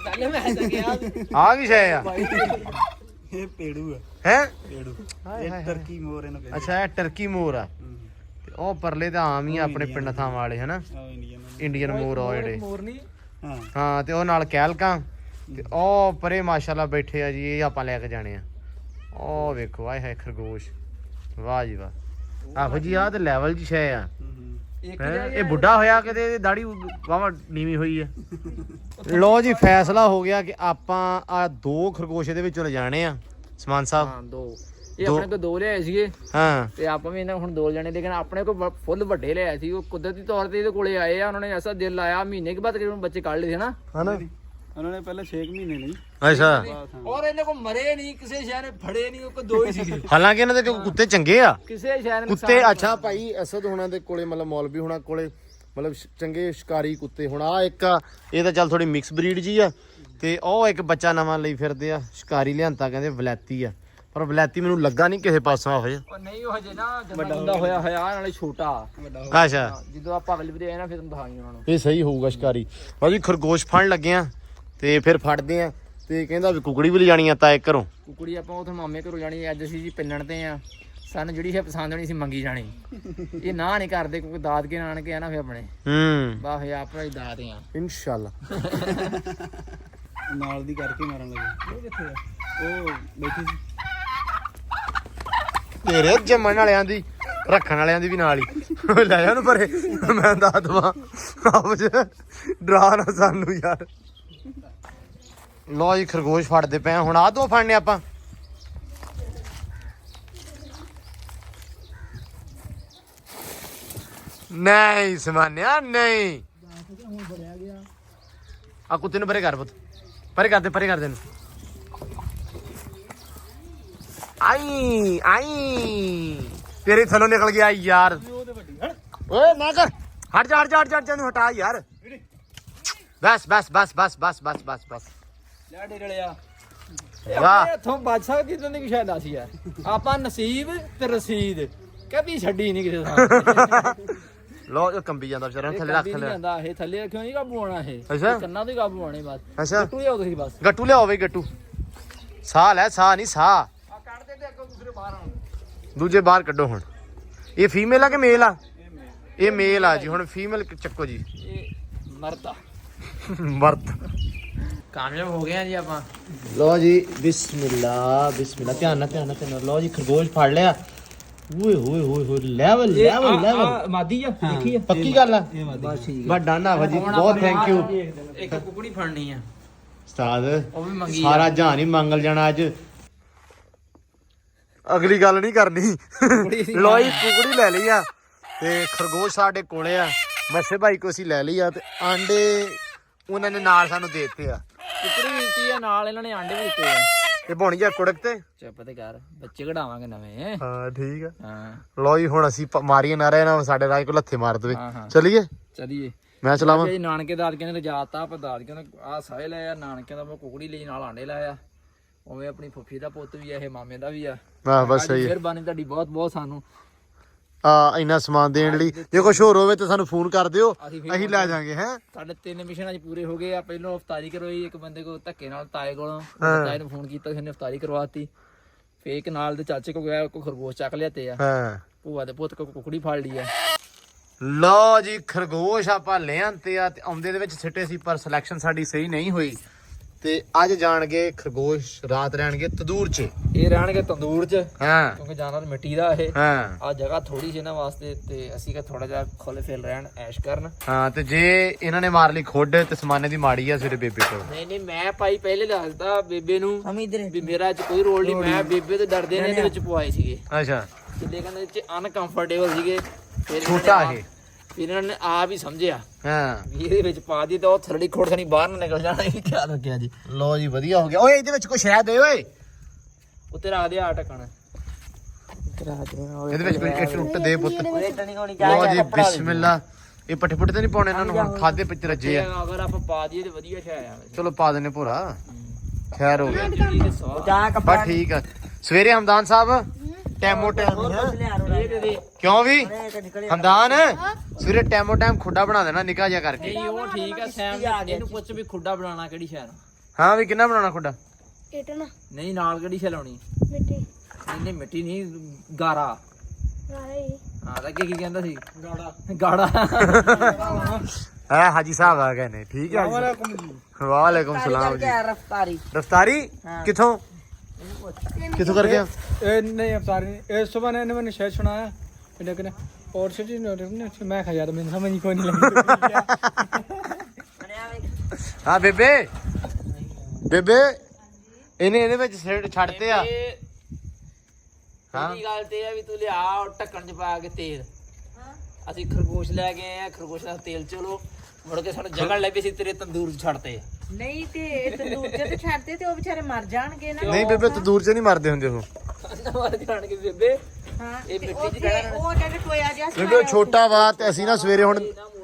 ਪਹਿਲੇ ਮੈਂ ਤਾਂ ਗਿਆ ਆ ਗਈ ਸ਼ੈ ਆ? ਇਹ ਪੇੜੂ ਆ, ਹੈ ਪੇੜੂ। ਇਹ ਟਰਕੀ ਮੋਰ ਇਹਨੂੰ ਕਹਿੰਦੇ। ਅੱਛਾ ਇਹ ਟਰਕੀ ਮੋਰ ਆ। ਤੇ ਉਹ ਪਰਲੇ ਤਾਂ ਆਮ ਹੀ ਆ ਆਪਣੇ ਪਿੰਡ ਥਾਂ ਵਾਲੇ ਹਨਾ, ਆ ਇੰਡੀਅਨ। ਇੰਡੀਅਨ ਮੋਰ ਆ ਜਿਹੜੇ। ਮੋਰ ਨਹੀਂ। ਹਾਂ ਹਾਂ ਤੇ ਉਹ ਨਾਲ ਕੈਲਕਾਂ ਤੇ ਉਹ ਪਰੇ ਮਾਸ਼ਾਅੱਲਾ ਬੈਠੇ ਆ ਜੀ, ਇਹ ਆਪਾਂ ਲੈ ਕੇ ਜਾਣੇ ਆ। ਉਹ ਵੇਖੋ ਆਏ ਹੈ ਖਰਗੋਸ਼, ਵਾਹ ਜੀ ਵਾਹ। ਆਹੋ ਜੀ ਆ ਤੇ ਲੈਵਲ ਜੀ ਸ਼ੈ ਆ। ਹੈਂ? ਇਹ ਬੁੱਢਾ ਹੋਇਆ ਕਿਤੇ, ਇਹਦੀ ਦਾੜੀ ਵਾਵਾ ਨੀਵੀਂ ਹੋਈ ਆ। ਲੋ ਜੀ ਫੈਸਲਾ ਹੋ ਗਿਆ ਕਿ ਆਪਾਂ ਆ 2 ਖਰਗੋਸ਼ ਇਹਦੇ ਵਿੱਚੋਂ ਲਿਜਾਣੇ ਆ ਸਮਾਨ ਸਾਹਿਬ। ਹਾਂ 2 ਇਹ ਆਪਣੇ ਕੋਲ 2 ਲਿਆਏ ਸੀਗੇ ਹਾਂ ਤੇ ਆਪਾਂ ਵੀ ਇਹਨਾਂ ਹੁਣ 2 ਜਾਣੇ, ਲੇਕਿਨ ਆਪਣੇ ਕੋਲ ਫੁੱਲ ਵੱਡੇ ਲਿਆਏ ਸੀ। ਉਹ ਕੁਦਰਤੀ ਤੌਰ ਤੇ ਇਹਦੇ ਕੋਲੇ ਆਏ ਆ, ਉਹਨਾਂ ਨੇ ਐਸਾ ਦਿਲ ਲਾਇਆ, ਮਹੀਨੇ ਕੇ ਬਾਅਦ ਤਕਰੀਬਨ ਬੱਚੇ ਕੱਢ ਲਏ ਹਨਾ। ਹਨਾ ਉਹਨਾਂ ਨੇ ਪਹਿਲਾਂ 6 ਮਹੀਨੇ ਨਹੀਂ। ਅੱਛਾ। ਔਰ ਇਹਨੇ ਕੋ ਮਰੇ ਨਹੀਂ, ਕਿਸੇ ਸ਼ਹਿਰ ਨੇ ਫੜੇ ਨਹੀਂ, ਉਹ ਕੋ 2 ਹੀ ਸੀਗੇ। ਹਾਲਾਂਕਿ ਇਹਨਾਂ ਦੇ ਕੁੱਤੇ ਚੰਗੇ ਆ। ਕਿਸੇ ਸ਼ਹਿਰ ਨੇ ਕੁੱਤੇ ਅੱਛਾ ਭਾਈ ਅਸਦ ਹੋਣਾ ਦੇ ਕੋਲੇ, ਮਤਲਬ ਮੌਲਵੀ ਹੋਣਾ ਕੋਲੇ ਮਤਲਬ ਚੰਗੇ ਸ਼ਿਕਾਰੀ ਕੁੱਤੇ। ਹੁਣ ਆ ਇੱਕ ਆ, ਇਹ ਤਾਂ ਚੱਲ ਥੋੜੀ ਮਿਕਸ ਬਰੀਡ ਜੀ ਆ, ਤੇ ਉਹ ਇੱਕ ਬੱਚਾ ਨਵਾਂ ਲਈ ਫਿਰਦੇ ਆ, ਸ਼ਿਕਾਰੀ ਲਿਆਂਤਾ ਕਹਿੰਦੇ ਵਲੈਤੀ ਆ। ਪਰ ਬਲੈਤੀ ਮੈਨੂੰ ਲੱਗਾ ਨਹੀਂ ਕਿਸੇ ਪਾਸੋਂ ਇਹੋ ਜਿਹਾ। ਉਹ ਨਹੀਂ ਉਹ ਹਜੇ ਨਾ ਵੱਡਾ ਹੁੰਦਾ ਹੋਇਆ ਨਾਲੇ ਛੋਟਾ ਅੱਛਾ ਜਦੋਂ ਆਪਾਂ ਅਗਲੀ ਵਾਰੀ ਆਏ ਨਾ ਫਿਰ ਤੁਹਾਨੂੰ ਦਿਖਾਈ ਉਹਨਾਂ ਨੂੰ। ਇਹ ਸਹੀ ਹੋਊਗਾ ਸ਼ਿਕਾਰੀ। ਭਾਜੀ ਖਰਗੋਸ਼ ਫੜਨ ਲੱਗੇ ਆ ਤੇ ਫਿਰ ਫੜਦੇ ਆ ਤੇ ਕਹਿੰਦਾ ਵੀ ਕੁਕੜੀ ਵੀ ਲਿਜਾਣੀ ਆ ਤਾਏ ਘਰੋਂ। ਕੁਕੜੀ ਆਪਾਂ ਉਥੇ ਮਾਮੇ ਘਰੋਂ ਜਾਣੀ ਅੱਜ ਅਸੀਂ ਜੀ ਪਿੰਨਣ ਤੇ ਆ ਸਾਨੂੰ ਜਿਹੜੀ ਹੈ ਪਸੰਦ ਹੋਣੀ ਸੀ ਮੰਗੀ ਜਾਣੀ ਇਹ ਨਾ ਨਹੀਂ ਕਰਦੇ ਕਿਉਂਕਿ ਦਾਦ ਕੇ ਨਾਨਕੇ ਆ ਨਾ ਫਿਰ ਆਪਣੇ ਬਾ ਫਿਰ ਆਪਣਾ ਹੀ ਦਾਦ ਆ ਇਨਸ਼ਾਅੱਲਾ। ਨਾਲ ਦੀ ਕਰਕੇ ਮਾਰਨ ਲੱਗੇ। ਉਹ ਕਿੱਥੇ ਆ? ਉਹ ਬੈਠੀ ਸੀ। ਤੇਰੇ ਜੰਮਣ ਵਾਲਿਆਂ ਦੀ ਰੱਖਣ ਵਾਲਿਆਂ ਦੀ ਵੀ ਨਾਲ ਹੀ ਲੈ ਜਾ ਉਹਨੂੰ ਪਰੇ ਮੈਂ ਦੱਸ ਦਵਾਂ ਆਪ ਚ ਡਰਾ ਨਾ ਸਾਨੂੰ ਯਾਰ। ਲੋ ਜੀ ਖਰਗੋਸ਼ ਫੜਦੇ ਪਏ ਹੁਣ ਆਹ ਦੋ ਫੜਨੇ ਆਪਾਂ। ਨਹੀਂ ਸਮਾਨਿਆ ਨਹੀਂ ਆ ਕੁੱਤੇ ਨੂੰ ਪਰੇ ਕਰ ਪੁੱਤ ਪਰੇ ਕਰਦੇ ਇਹਨੂੰ। ਆਈ ਆਈ ਤੇਰੇ ਥੱਲੋਂ ਨਿਕਲ ਗਿਆ ਯਾਰ। ਓਏ ਨਾ ਕਰ ਹਟ ਜਾ ਤੈਨੂੰ ਹਟਾ ਯਾਰ। ਬਸ ਲੈ ਡੇੜਿਆ ਵਾਹ ਇੱਥੋਂ ਬਾਦਸ਼ਾਹ ਕਿਦੋਂ ਦੀ ਸ਼ਾਇਦ ਆਸੀ ਯਾਰ ਆਪਾਂ ਨਸੀਬ ਤੇ ਰਸੀਦ ਕਦੀ ਛੱਡੀ ਨਹੀਂ ਕਿਸੇ ਥਾਂ। ਲੋ ਇਹ ਕੰਬੀ ਜਾਂਦਾ ਵਿਚਾਰਾ ਥੱਲੇ ਰੱਖ ਥੱਲੇ ਜਾਂਦਾ ਇਹ ਥੱਲੇ ਰੱਖਿਓ ਨਹੀਂ ਕਾਬੂ ਆਣਾ ਇਹ ਅੱਛਾ ਕੰਨਾਂ ਤੋਂ ਹੀ ਕਾਬੂ ਆਣੇ ਬਸ। ਅੱਛਾ ਟੁੱਟ ਜਾਓ ਤੁਸੀਂ ਬਸ। ਗੱਟੂ ਲਿਆਓ ਬਈ ਗੱਟੂ। ਸਾਹ ਲੈ ਸਾਹ ਨਹੀਂ ਸਾਹ। ਆ ਕੱਢ ਦੇ ਤੇ ਅੱਗੋਂ ਦੂਸਰੇ ਬਾਹਰ ਆਉਣ। ਦੂਜੇ ਬਾਹਰ ਕੱਢੋ ਹੁਣ। ਇਹ ਫੀਮੇਲ ਆ ਕਿ ਮੇਲ ਆ? ਇਹ ਮੇਲ ਆ ਜੀ। ਹੁਣ ਫੀਮੇਲ ਚੱਕੋ ਜੀ। ਇਹ ਮਰਦਾ ਮਰਦ ਕਾਮਯਾਬ ਹੋ ਗਏ ਆ ਜੀ ਆਪਾਂ। ਲੋ ਜੀ ਬਿਸਮਿਲ੍ਲਾ ਧਿਆਨ ਨਾਲ ਲੋ ਜੀ ਖਰਗੋਸ਼ ਫੜ ਲਿਆ। ਓਏ ਹੋਏ ਲੈਵਲ ਮਾਦੀ ਆ ਦੇਖੀ ਆ ਪੱਕੀ ਗੱਲ ਆ। ਬਸ ਠੀਕ ਬਸ ਡਨ ਆ ਭਾਜੀ ਬਹੁਤ ਥੈਂਕ ਯੂ। ਇੱਕ ਕੁਕੜੀ ਫੜਨੀ ਆ ਉਸਤਾਦ ਉਹ ਵੀ ਮੰਗੀ ਸਾਰਾ ਜਹਾਨ ਹੀ ਮੰਗਲ ਜਾਣਾ ਅੱਜ। ਅਗਲੀ ਗੱਲ ਨਹੀਂ ਕਰਨੀ। ਲੋਈ ਕੁਕੜੀ ਲੈ ਲਈ ਆ ਤੇ ਖਰਗੋਸ਼ ਸਾਡੇ ਕੋਲੇ ਆ। ਮੱਸੇ ਭਾਈ ਕੋ ਅਸੀਂ ਲੈ ਲਈ ਆ ਤੇ ਆਂਡੇ ਉਹਨਾਂ ਨੇ ਨਾਲ ਸਾਨੂੰ ਦੇ ਦਿੱਤੇ ਆ। ਕੁਕੜੀ ਦਿੱਤੀ ਆ ਨਾਲ ਇਹਨਾਂ ਨੇ ਆਂਡੇ ਵੀ ਦਿੱਤੇ ਆ। ਤੇ ਬਣ ਗਿਆ ਕੁੜਕ ਤੇ ਚੁੱਪ ਤੇ ਕਰ ਬੱਚੇ ਕਢਾਵਾਂਗੇ ਨਵੇਂ। ਹਾਂ ਠੀਕ ਆ। ਹਾਂ ਲੋ ਜੀ ਹੁਣ ਅਸੀਂ ਮਾਰੀਏ ਨਾ ਰਹੇ ਨਾ ਸਾਡੇ ਰਾਜ ਕੋ ਲੱਥੇ ਮਾਰ ਦੇਵੇ। ਹਾਂ। ਚਲੀਏ ਚਲੀਏ ਮੈਂ ਚਲਾਵਾਂ। ਜੀ ਨਾਨਕੇ ਦਾਦਕਿਆਂ ਨੇ ਰਜਾਤਾ ਆਪਾਂ ਦਾਦਕਿਆਂ ਨੇ ਆ ਸਾਰੇ ਲਏ ਆ ਨਾਨਕਿਆਂ ਦਾ ਮੈਂ ਕੁਕੜੀ ਲਈ ਨਾਲ ਆਂਡੇ ਲਾਇਆ। ਉਵੇਂ ਆਪਣੀ ਫੁੱਫੀ ਦਾ ਪੁੱਤ ਵੀ ਆ ਇਹ ਮਾਮੇ ਦਾ ਵੀ ਆ। ਹਾਂ ਬਸ ਸਹੀ ਹੈ। ਮਿਹਰਬਾਨੀ ਤੁਹਾਡੀ ਬਹੁਤ ਸਾਨੂੰ ਇੰਨਾ ਸਮਾਨ ਦੇਣ ਲਈ। ਜੇ ਕੁਛ ਹੋਰ ਹੋਵੇ ਤਾਂ ਸਾਨੂੰ ਫੋਨ ਕਰ ਦਿਓ ਅਸੀਂ ਲੈ ਜਾਾਂਗੇ। ਹੈ ਸਾਡੇ 3 ਮਿਸ਼ਨ ਅੱਜ ਪੂਰੇ ਹੋ ਗਏ ਆ। ਪਹਿਲਾਂ ਇਫਤਾਰੀ ਕਰਵਾਈ ਇੱਕ ਬੰਦੇ ਕੋਲ ਧੱਕੇ ਨਾਲ ਤਾਏ ਕੋਲੋਂ ਤਾਏ ਨੂੰ ਫੋਨ ਕੀਤਾ ਉਹਨੇ ਇਫਤਾਰੀ ਕਰਵਾਤੀ। ਫੇਰ ਇੱਕ ਨਾਲ ਦੇ ਚਾਚੇ ਕੋ ਗਿਆ ਕੋ ਖਰਗੋਸ਼ ਚੱਕ ਲਿਆ ਤੇ ਆ। ਹਾਂ ਭੂਆ ਦੇ ਪੁੱਤ ਕੋ ਕੁਕੜੀ ਫੜ ਲਈ ਆ। ਲੋ ਜੀ ਖਰਗੋਸ਼ ਆਪਾਂ ਲੈ ਆਂਤੇ ਆ ਤੇ ਆਉਂਦੇ ਦੇ ਵਿੱਚ ਸਿੱਟੇ ਸੀ ਪਰ ਸਿਲੈਕਸ਼ਨ ਸਾਡੀ ਸਹੀ ਨਹੀਂ ਹੋਈ ਤੇ ਅੱਜ ਜਾਣਗੇ ਖਰਗੋਸ਼ ਰਾਤ ਰਹਿਣਗੇ ਤੰਦੂਰ 'ਚ। ਇਹ ਰਹਿਣਗੇ ਤੰਦੂਰ 'ਚ ਹਾਂ ਕਿਉਂਕਿ ਜਾਨਵਰ ਮਿੱਟੀ ਦਾ ਇਹ ਹਾਂ ਆ ਜਗ੍ਹਾ ਥੋੜੀ ਜਿਹੀ ਇਹਨਾਂ ਵਾਸਤੇ ਤੇ ਅਸੀਂ ਕਿ ਥੋੜਾ ਜਿਹਾ ਖੁੱਲੇ ਫੇਲ ਰਹਿਣ ਐਸ਼ ਕਰਨ। ਹਾਂ ਤੇ ਜੇ ਇਹਨਾਂ ਨੇ ਮਾਰ ਲਈ ਖੁੱਡ ਤੇ ਸਮਾਨੇ ਦੀ ਮਾੜੀ ਆ ਸਵੇਰੇ ਬੇਬੇ ਕੋਲ। ਨਹੀਂ ਮੈਂ ਭਾਈ ਪਹਿਲੇ ਦੱਸਦਾ ਬੇਬੇ ਨੂੰ ਵੀ ਮੇਰਾ ਇਹ 'ਚ ਕੋਈ ਰੋਲ ਨਹੀਂ। ਮੈਂ ਬੇਬੇ ਤੇ ਡਰਦੇ ਨੇ ਇਹਦੇ ਵਿੱਚ ਪਵਾਏ ਸੀਗੇ। ਅੱਛਾ ਜਿੱਲੇ ਕਹਿੰਦੇ ਚ ਅਨਕੰਫਰਟੇਬਲ ਸੀਗੇ। ਫਿਰ ਛੋਟਾ ਇਹ ਫਿਰ ਇਹਨਾਂ ਨੇ ਆਪ ਹੀ ਸਮਝਿਆ ਹਾਂ ਵੀ ਇਹਦੇ ਵਿੱਚ ਪਾ ਦੀ ਤਾਂ ਉਹ ਥਰੜੀ ਖੋੜ ਖਣੀ ਬਾਹਰ ਨਾ ਨਿਕਲ ਜਾਣਾ। ਇਹ ਖਿਆਲ ਰੱਖਿਆ ਜੀ। ਲੋ ਜੀ ਵਧੀਆ ਹੋ ਗਿਆ। ਓਏ ਇਹਦੇ ਵਿੱਚ ਕੁਛ ਹੈ ਦੇ ਓਏ। ਉੱਤੇ ਰੱਖ ਦੇ ਆ ਟਕਣ ਇਹਦੇ ਵਿੱਚ ਕੋਈ ਟੁੱਟ ਦੇ ਪੁੱਤ। ਲੋ ਜੀ ਬਿਸਮਿਲ੍ਲਾ। ਇਹ ਪੱਠੇ ਪੁੱਠੇ ਤੇ ਨਹੀਂ ਪਾਉਣੇ ਇਹਨਾਂ ਨੂੰ ਹੁਣ ਖਾਦੇ ਪਿੱਛੇ ਰੱਜੇ ਆ। ਅਗਰ ਆਪਾਂ ਪਾ ਦਈਏ ਤੇ ਵਧੀਆ ਛਾਇਆ ਚਲੋ ਪਾ ਦਿੰਨੇ ਭੋਰਾ ਖੈਰ ਹੋ ਗਿਆ। ਇਹ ਬਸ ਠੀਕ ਆ। ਸਵੇਰੇ ਹਮਦਾਨ ਸਾਹਿਬ ਟੈਮੋ ਟੈਮ ਕਿਉਂ ਵੀ ਹਮਦਾਨ ਸਵੇਰੇ ਟੈਮੋ ਟੈਮ ਖੁੱਡਾ ਬਣਾ ਦੇਣਾ ਨਿੱਕਾ ਜਿਹਾ ਕਰਕੇ। ਨਹੀਂ ਉਹ ਠੀਕ ਆ ਸੈਮ ਇਹਨੂੰ ਪੁੱਛ ਵੀ ਖੁੱਡਾ ਬਣਾਉਣਾ ਕਿਹੜੀ ਸ਼ੈ ਨਾਲ। ਹਾਂ ਵੀ ਕਿੰਨਾ ਬਣਾਉਣਾ ਖੁੱਡਾ? ਇਟਣਾ ਨਹੀਂ ਨਾਲ ਕਿਹੜੀ ਸ਼ੈ ਲਾਉਣੀ? ਮਿੱਟੀ ਨਹੀਂ ਮਿੱਟੀ ਨਹੀਂ ਗਾਰਾ। ਰਾਈ ਹਾਂ ਤਾਂ ਕੀ ਕਹਿੰਦਾ ਸੀ? ਗਾੜਾ ਹੈ ਹਾਜੀ ਸਾਹਿਬ ਆ ਗਏ ਨੇ। ਠੀਕ ਹੈ ਵਾਲੇਕੁਮ ਸਲਾਮ ਜੀ। ਰਫਤਾਰੀ ਕਿੱਥੋਂ ਕਰ ਗਿਆ? नहीं अवतार नहीं सुबह ने मैंने शेर सुनाया लेकिन और सिटी मैं खा जाता मैंने समझ कोई नहीं लगी। ਹਾਂ ਬੇਬੇ ਇਹਦੇ ਵਿੱਚ ਛੱਡਤੇ ਆ। ਪਹਿਲੀ ਗੱਲ ਤੇ ਆ ਵੀ ਤੂੰ ਲਿਆ ਢੱਕਣ ਚ ਪਾ ਕੇ ਤੇਲ। ਅਸੀਂ ਖਰਗੋਸ਼ ਲੈ ਕੇ ਆਏ ਆ ਖਰਗੋਸ਼ ਦਾ ਤੇਲ ਚਲੋ ਮੁੜ ਕੇ ਸਾਨੂੰ ਜਗ੍ਹਾ ਲੈ ਵੀ ਸੀ ਤੇਰੇ ਤੰਦੂਰ ਛੱਡਤੇ। ਨਹੀਂ ਤੇ ਤੰਦੂਰ ਚ ਛੱਡਦੇ ਤੇ ਉਹ ਵਿਚਾਰੇ ਮਰ ਜਾਣਗੇ ਨਾ। ਨਹੀਂ ਬੇਬੇ ਤੰਦੂਰ 'ਚ ਨਹੀਂ ਮਰਦੇ ਹੁੰਦੇ ਉਹ। ਮਰ ਜਾਣਗੇ ਬੇਬੇ। ਹਾਂ ਇਹ ਤੇ ਮਿੱਟੀ ਚ ਉੱਥੇ ਉਹ ਜਿਹੜਾ ਟੋਇਆ ਜਿਹਾ ਬੇਬੇ ਛੋਟਾ ਵਾ ਤੇ ਅਸੀਂ ਨਾ ਸਵੇਰੇ ਹੁਣ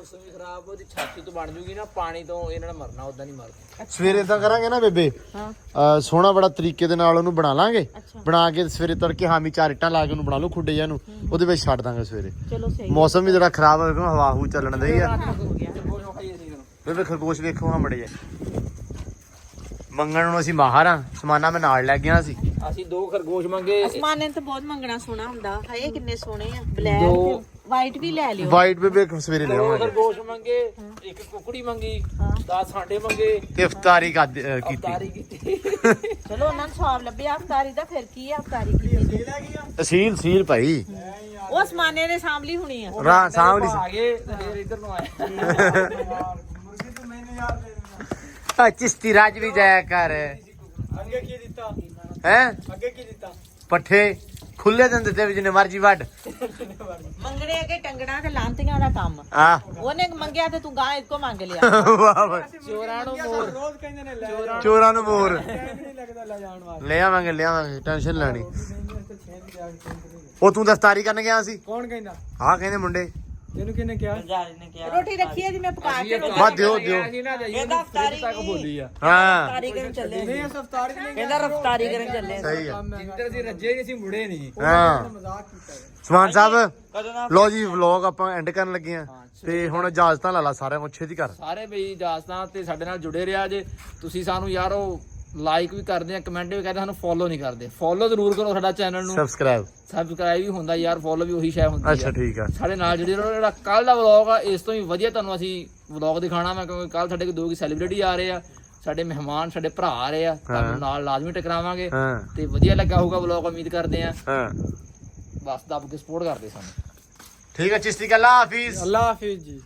ਮੌਸਮ ਵੀ ਖਰਾਬ ਉਹਦੀ ਛਾਤੀ ਤੋਂ ਬਣ ਜੂਗੀ ਨਾ ਪਾਣੀ ਤੋਂ ਇਹਨਾਂ ਨੇ ਮਰਨਾ ਉਦਾਂ ਨਹੀਂ ਮਰਦੇ ਸਵੇਰੇ ਇਦਾਂ ਕਰਾਂਗੇ ਨਾ ਬੇਬੇ ਸੋਹਣਾ ਬੜਾ ਤਰੀਕੇ ਦੇ ਨਾਲ ਉਹਨੂੰ ਬਣਾ ਲਾਂਗੇ ਬਣਾ ਕੇ ਸਵੇਰੇ ਤੜਕੇ ਹਾਮੀ 4 ਇੱਟਾਂ ਲਾ ਕੇ ਉਹਨੂੰ ਬਣਾ ਲਓ ਖੁੱਡੇ ਜਿਹਾ ਨੂੰ ਉਹਦੇ ਵਿੱਚ ਛੱਡ ਦਾਂਗੇ ਸਵੇਰੇ ਚਲੋ ਸਹੀ ਮੌਸਮ ਵੀ ਜਿਹੜਾ ਖਰਾਬ ਹੋਵੇਗਾ ਹਵਾ ਹੂ ਚੱਲਣ ਦਈ ਆ ਹੋ ਗਿਆ ਬੇਬੇ ਖਰਗੋਸ਼ ਵੇਖੋ ਹਾਂ ਮੜੇ ਮੰਗਣ ਨੂੰ ਅਸੀਂ ਮਾਹਰ ਆ ਸਮਾਨਾ ਮੈਂ ਨਾਲ ਲੈ ਗਿਆ ਸੀ ਅਸੀਂ 2 ਖਰਗੋਸ਼ ਮੰਗੇ ਅਸਮਾਨ ਨੇ ਤਾਂ ਬਹੁਤ ਮੰਗਣਾ ਸੋਹਣਾ ਹੁੰਦਾ ਹਾਏ ਕਿੰਨੇ ਸੋਹਣੇ ਆ ਬਲੈਕ ਵਾਈਟ ਵੀ ਲੈ ਲਿਓ ਵਾਈਟ ਬੇਬੇ ਸਵੇਰੇ 2 ਲਿਆਵਾਂਗੇ ਖਰਗੋਸ਼ ਮੰਗੇ 1 ਕੁਕੜੀ ਮੰਗੀ 10 ਸਾਂਡੇ ਮੰਗੇ ਤੇ ਇਫਤਾਰੀ ਕੀਤੀ ਤਾਰੀ ਕੀਤੀ ਚਲੋ ਉਹਨਾਂ ਨੂੰ ਸਵਾਬ ਲੱਭਿਆ ਅਫਤਾਰੀ ਦਾ ਫਿਰ ਕੀ ਆ ਅਫਤਾਰੀ ਕੀ ਸੀਲ ਭਾਈ ਉਹ ਅਸਮਾਨੇ ਨੇ ਸਾਂਭਲੀ ਹੋਣੀ ਆ ਰਾਂ ਸਾਹਮਣੇ ਆ ਗਏ ਤੇ ਫਿਰ ਇੱਧਰ ਨੂੰ ਆਏ ਚਿਸ਼ਤੀ ਰਾਜ ਵੀ ਜਾਇਆ ਕਰ ਅੱਗੇ ਕੀ ਦਿੱਤਾ ਹੈ ਅੱਗੇ ਕੀ ਦਿੱਤਾ ਪੱਠੇ ਖੁੱਲੇ ਦਿਨ ਦਿੱਤੇ ਵੀ ਜਿੰਨੇ ਮਰਜੀ ਵੱਢ ਮੰਗਣੇ ਅਗੇ ਟੰਗਣਾ ਤੇ ਲਾਂਤੀਆਂ ਦਾ ਕੰਮ ਆ ਉਹਨੇ ਮੰਗਿਆ ਤੇ ਤੂੰ ਗਾਂ ਇੱਕੋ ਮੰਗ ਲਿਆ ਵਾਹ ਵਾਹ ਚੋਰਾਂ ਨੂੰ ਮੋਰ ਰੋਜ਼ ਕਹਿੰਦੇ ਨੇ ਲੈ ਚੋਰਾਂ ਨੂੰ ਮੋਰ ਨਹੀਂ ਲੱਗਦਾ ਲੈ ਜਾਣ ਵਾਸਤੇ ਲੈ ਆਵਾਂਗੇ ਟੈਨਸ਼ਨ ਲੈਣੀ ਉਹ ਤੂੰ ਦਸਤਾਰੀ ਕਰਨ ਗਿਆ ਸੀ ਕੌਣ ਕਹਿੰਦਾ ਆਹ ਕਹਿੰਦੇ ਮੁੰਡੇ ਤੈਨੂੰ ਕਿਹਨੇ ਕਿਹਾ ਰੋਟੀ ਰੱਖੀ ਹੈ ਜੀ ਮੈਂ ਪਕਾ ਕੇ ਬਾ ਦਿਓ ਇਹਦਾ ਅਫਤਾਰੀ ਤੱਕ ਬੋਲੀ ਆ ਹਾਂ ਰਫਤਾਰੀ ਕਰਨ ਚੱਲੇ ਨਹੀਂ ਇਸ ਅਫਤਾਰੀ ਨਹੀਂ ਕਹਿੰਦਾ ਰਫਤਾਰੀ ਕਰਨ ਚੱਲੇ ਸਹੀ ਆ ਜਿੱਧਰ ਅਸੀਂ ਰੱਜੇ ਨਹੀਂ ਸੀ ਮੁੜੇ ਨਹੀਂ ਹਾਂ ਮਜ਼ਾਕ ਕੀਤਾ ਹੈ। ਸਮਾਨ ਸਾਹਿਬ ਲੋ ਜੀ ਵਲੌਗ ਆਪਾਂ ਐਂਡ ਕਰਨ ਲੱਗੇ ਆ ਤੇ ਹੁਣ ਇਜਾਜ਼ਤਾਂ ਲਾ ਲਾ ਸਾਰਿਆਂ ਨੂੰ ਛੇਤੀ ਕਰ ਸਾਰੇ ਬਈ ਦਾਸਤਾਂ ਤੇ ਸਾਡੇ ਨਾਲ ਜੁੜੇ ਰਿਹਾ ਜੇ ਤੁਸੀਂ ਸਾਨੂੰ ਯਾਰੋ ਲਾਈਕ ਵੀ ਕਰਦੇ ਆ ਕਮੈਂਟ ਵੀ ਕਰਦੇ ਸਾਨੂੰ ਫੋਲੋ ਨਹੀਂ ਕਰਦੇ ਫੋਲੋ ਜ਼ਰੂਰ ਕਰੋ ਸਾਡਾ ਚੈਨਲ ਨੂੰ ਸਬਸਕ੍ਰਾਈਬ ਸਬਸਕ੍ਰਾਈਬ ਵੀ ਹੁੰਦਾ ਯਾਰ ਫੋਲੋ ਵੀ ਉਹੀ ਸ਼ੈ ਹੁੰਦੀ ਅੱਛਾ ਆ ਠੀਕ ਆ ਸਾਡੇ ਨਾਲ ਜਿਹੜੇ ਜਿਹੜਾ ਕੱਲ ਦਾ ਵਲੌਗ ਆ ਇਸ ਤੋਂ ਵੀ ਵਧੀਆ ਤੁਹਾਨੂੰ ਅਸੀਂ ਵਲੌਗ ਦਿਖਾਣਾ ਮੈਂ ਕਿਉਂਕਿ ਕੱਲ ਸਾਡੇ ਕੋਲ 2 ਸੈਲੀਬ੍ਰਿਟੀ ਆ ਰਹੇ ਆ ਸਾਡੇ ਮਹਿਮਾਨ ਸਾਡੇ ਭਰਾ ਆ ਰਹੇ ਆ ਤੁਹਾਨੂੰ ਨਾਲ ਲਾਜ਼ਮੀ ਟਕਰਾਵਾਂਗੇ ਹਾਂ ਤੇ ਵਧੀਆ ਲੱਗਾ ਹੋਊਗਾ ਵਲੌਗ ਉਮੀਦ ਕਰਦੇ ਆ ਹਾਂ ਬਸ ਦੱਬ ਕੇ ਸਪੋਰਟ ਕਰਦੇ ਸਾਨੂੰ ਠੀਕ ਆ ਚਿਸ਼ਤੀ ਅੱਲਾ ਹਾਫਿਜ਼ ਅੱਲਾ ਹਾਫਿਜ਼ ਜੀ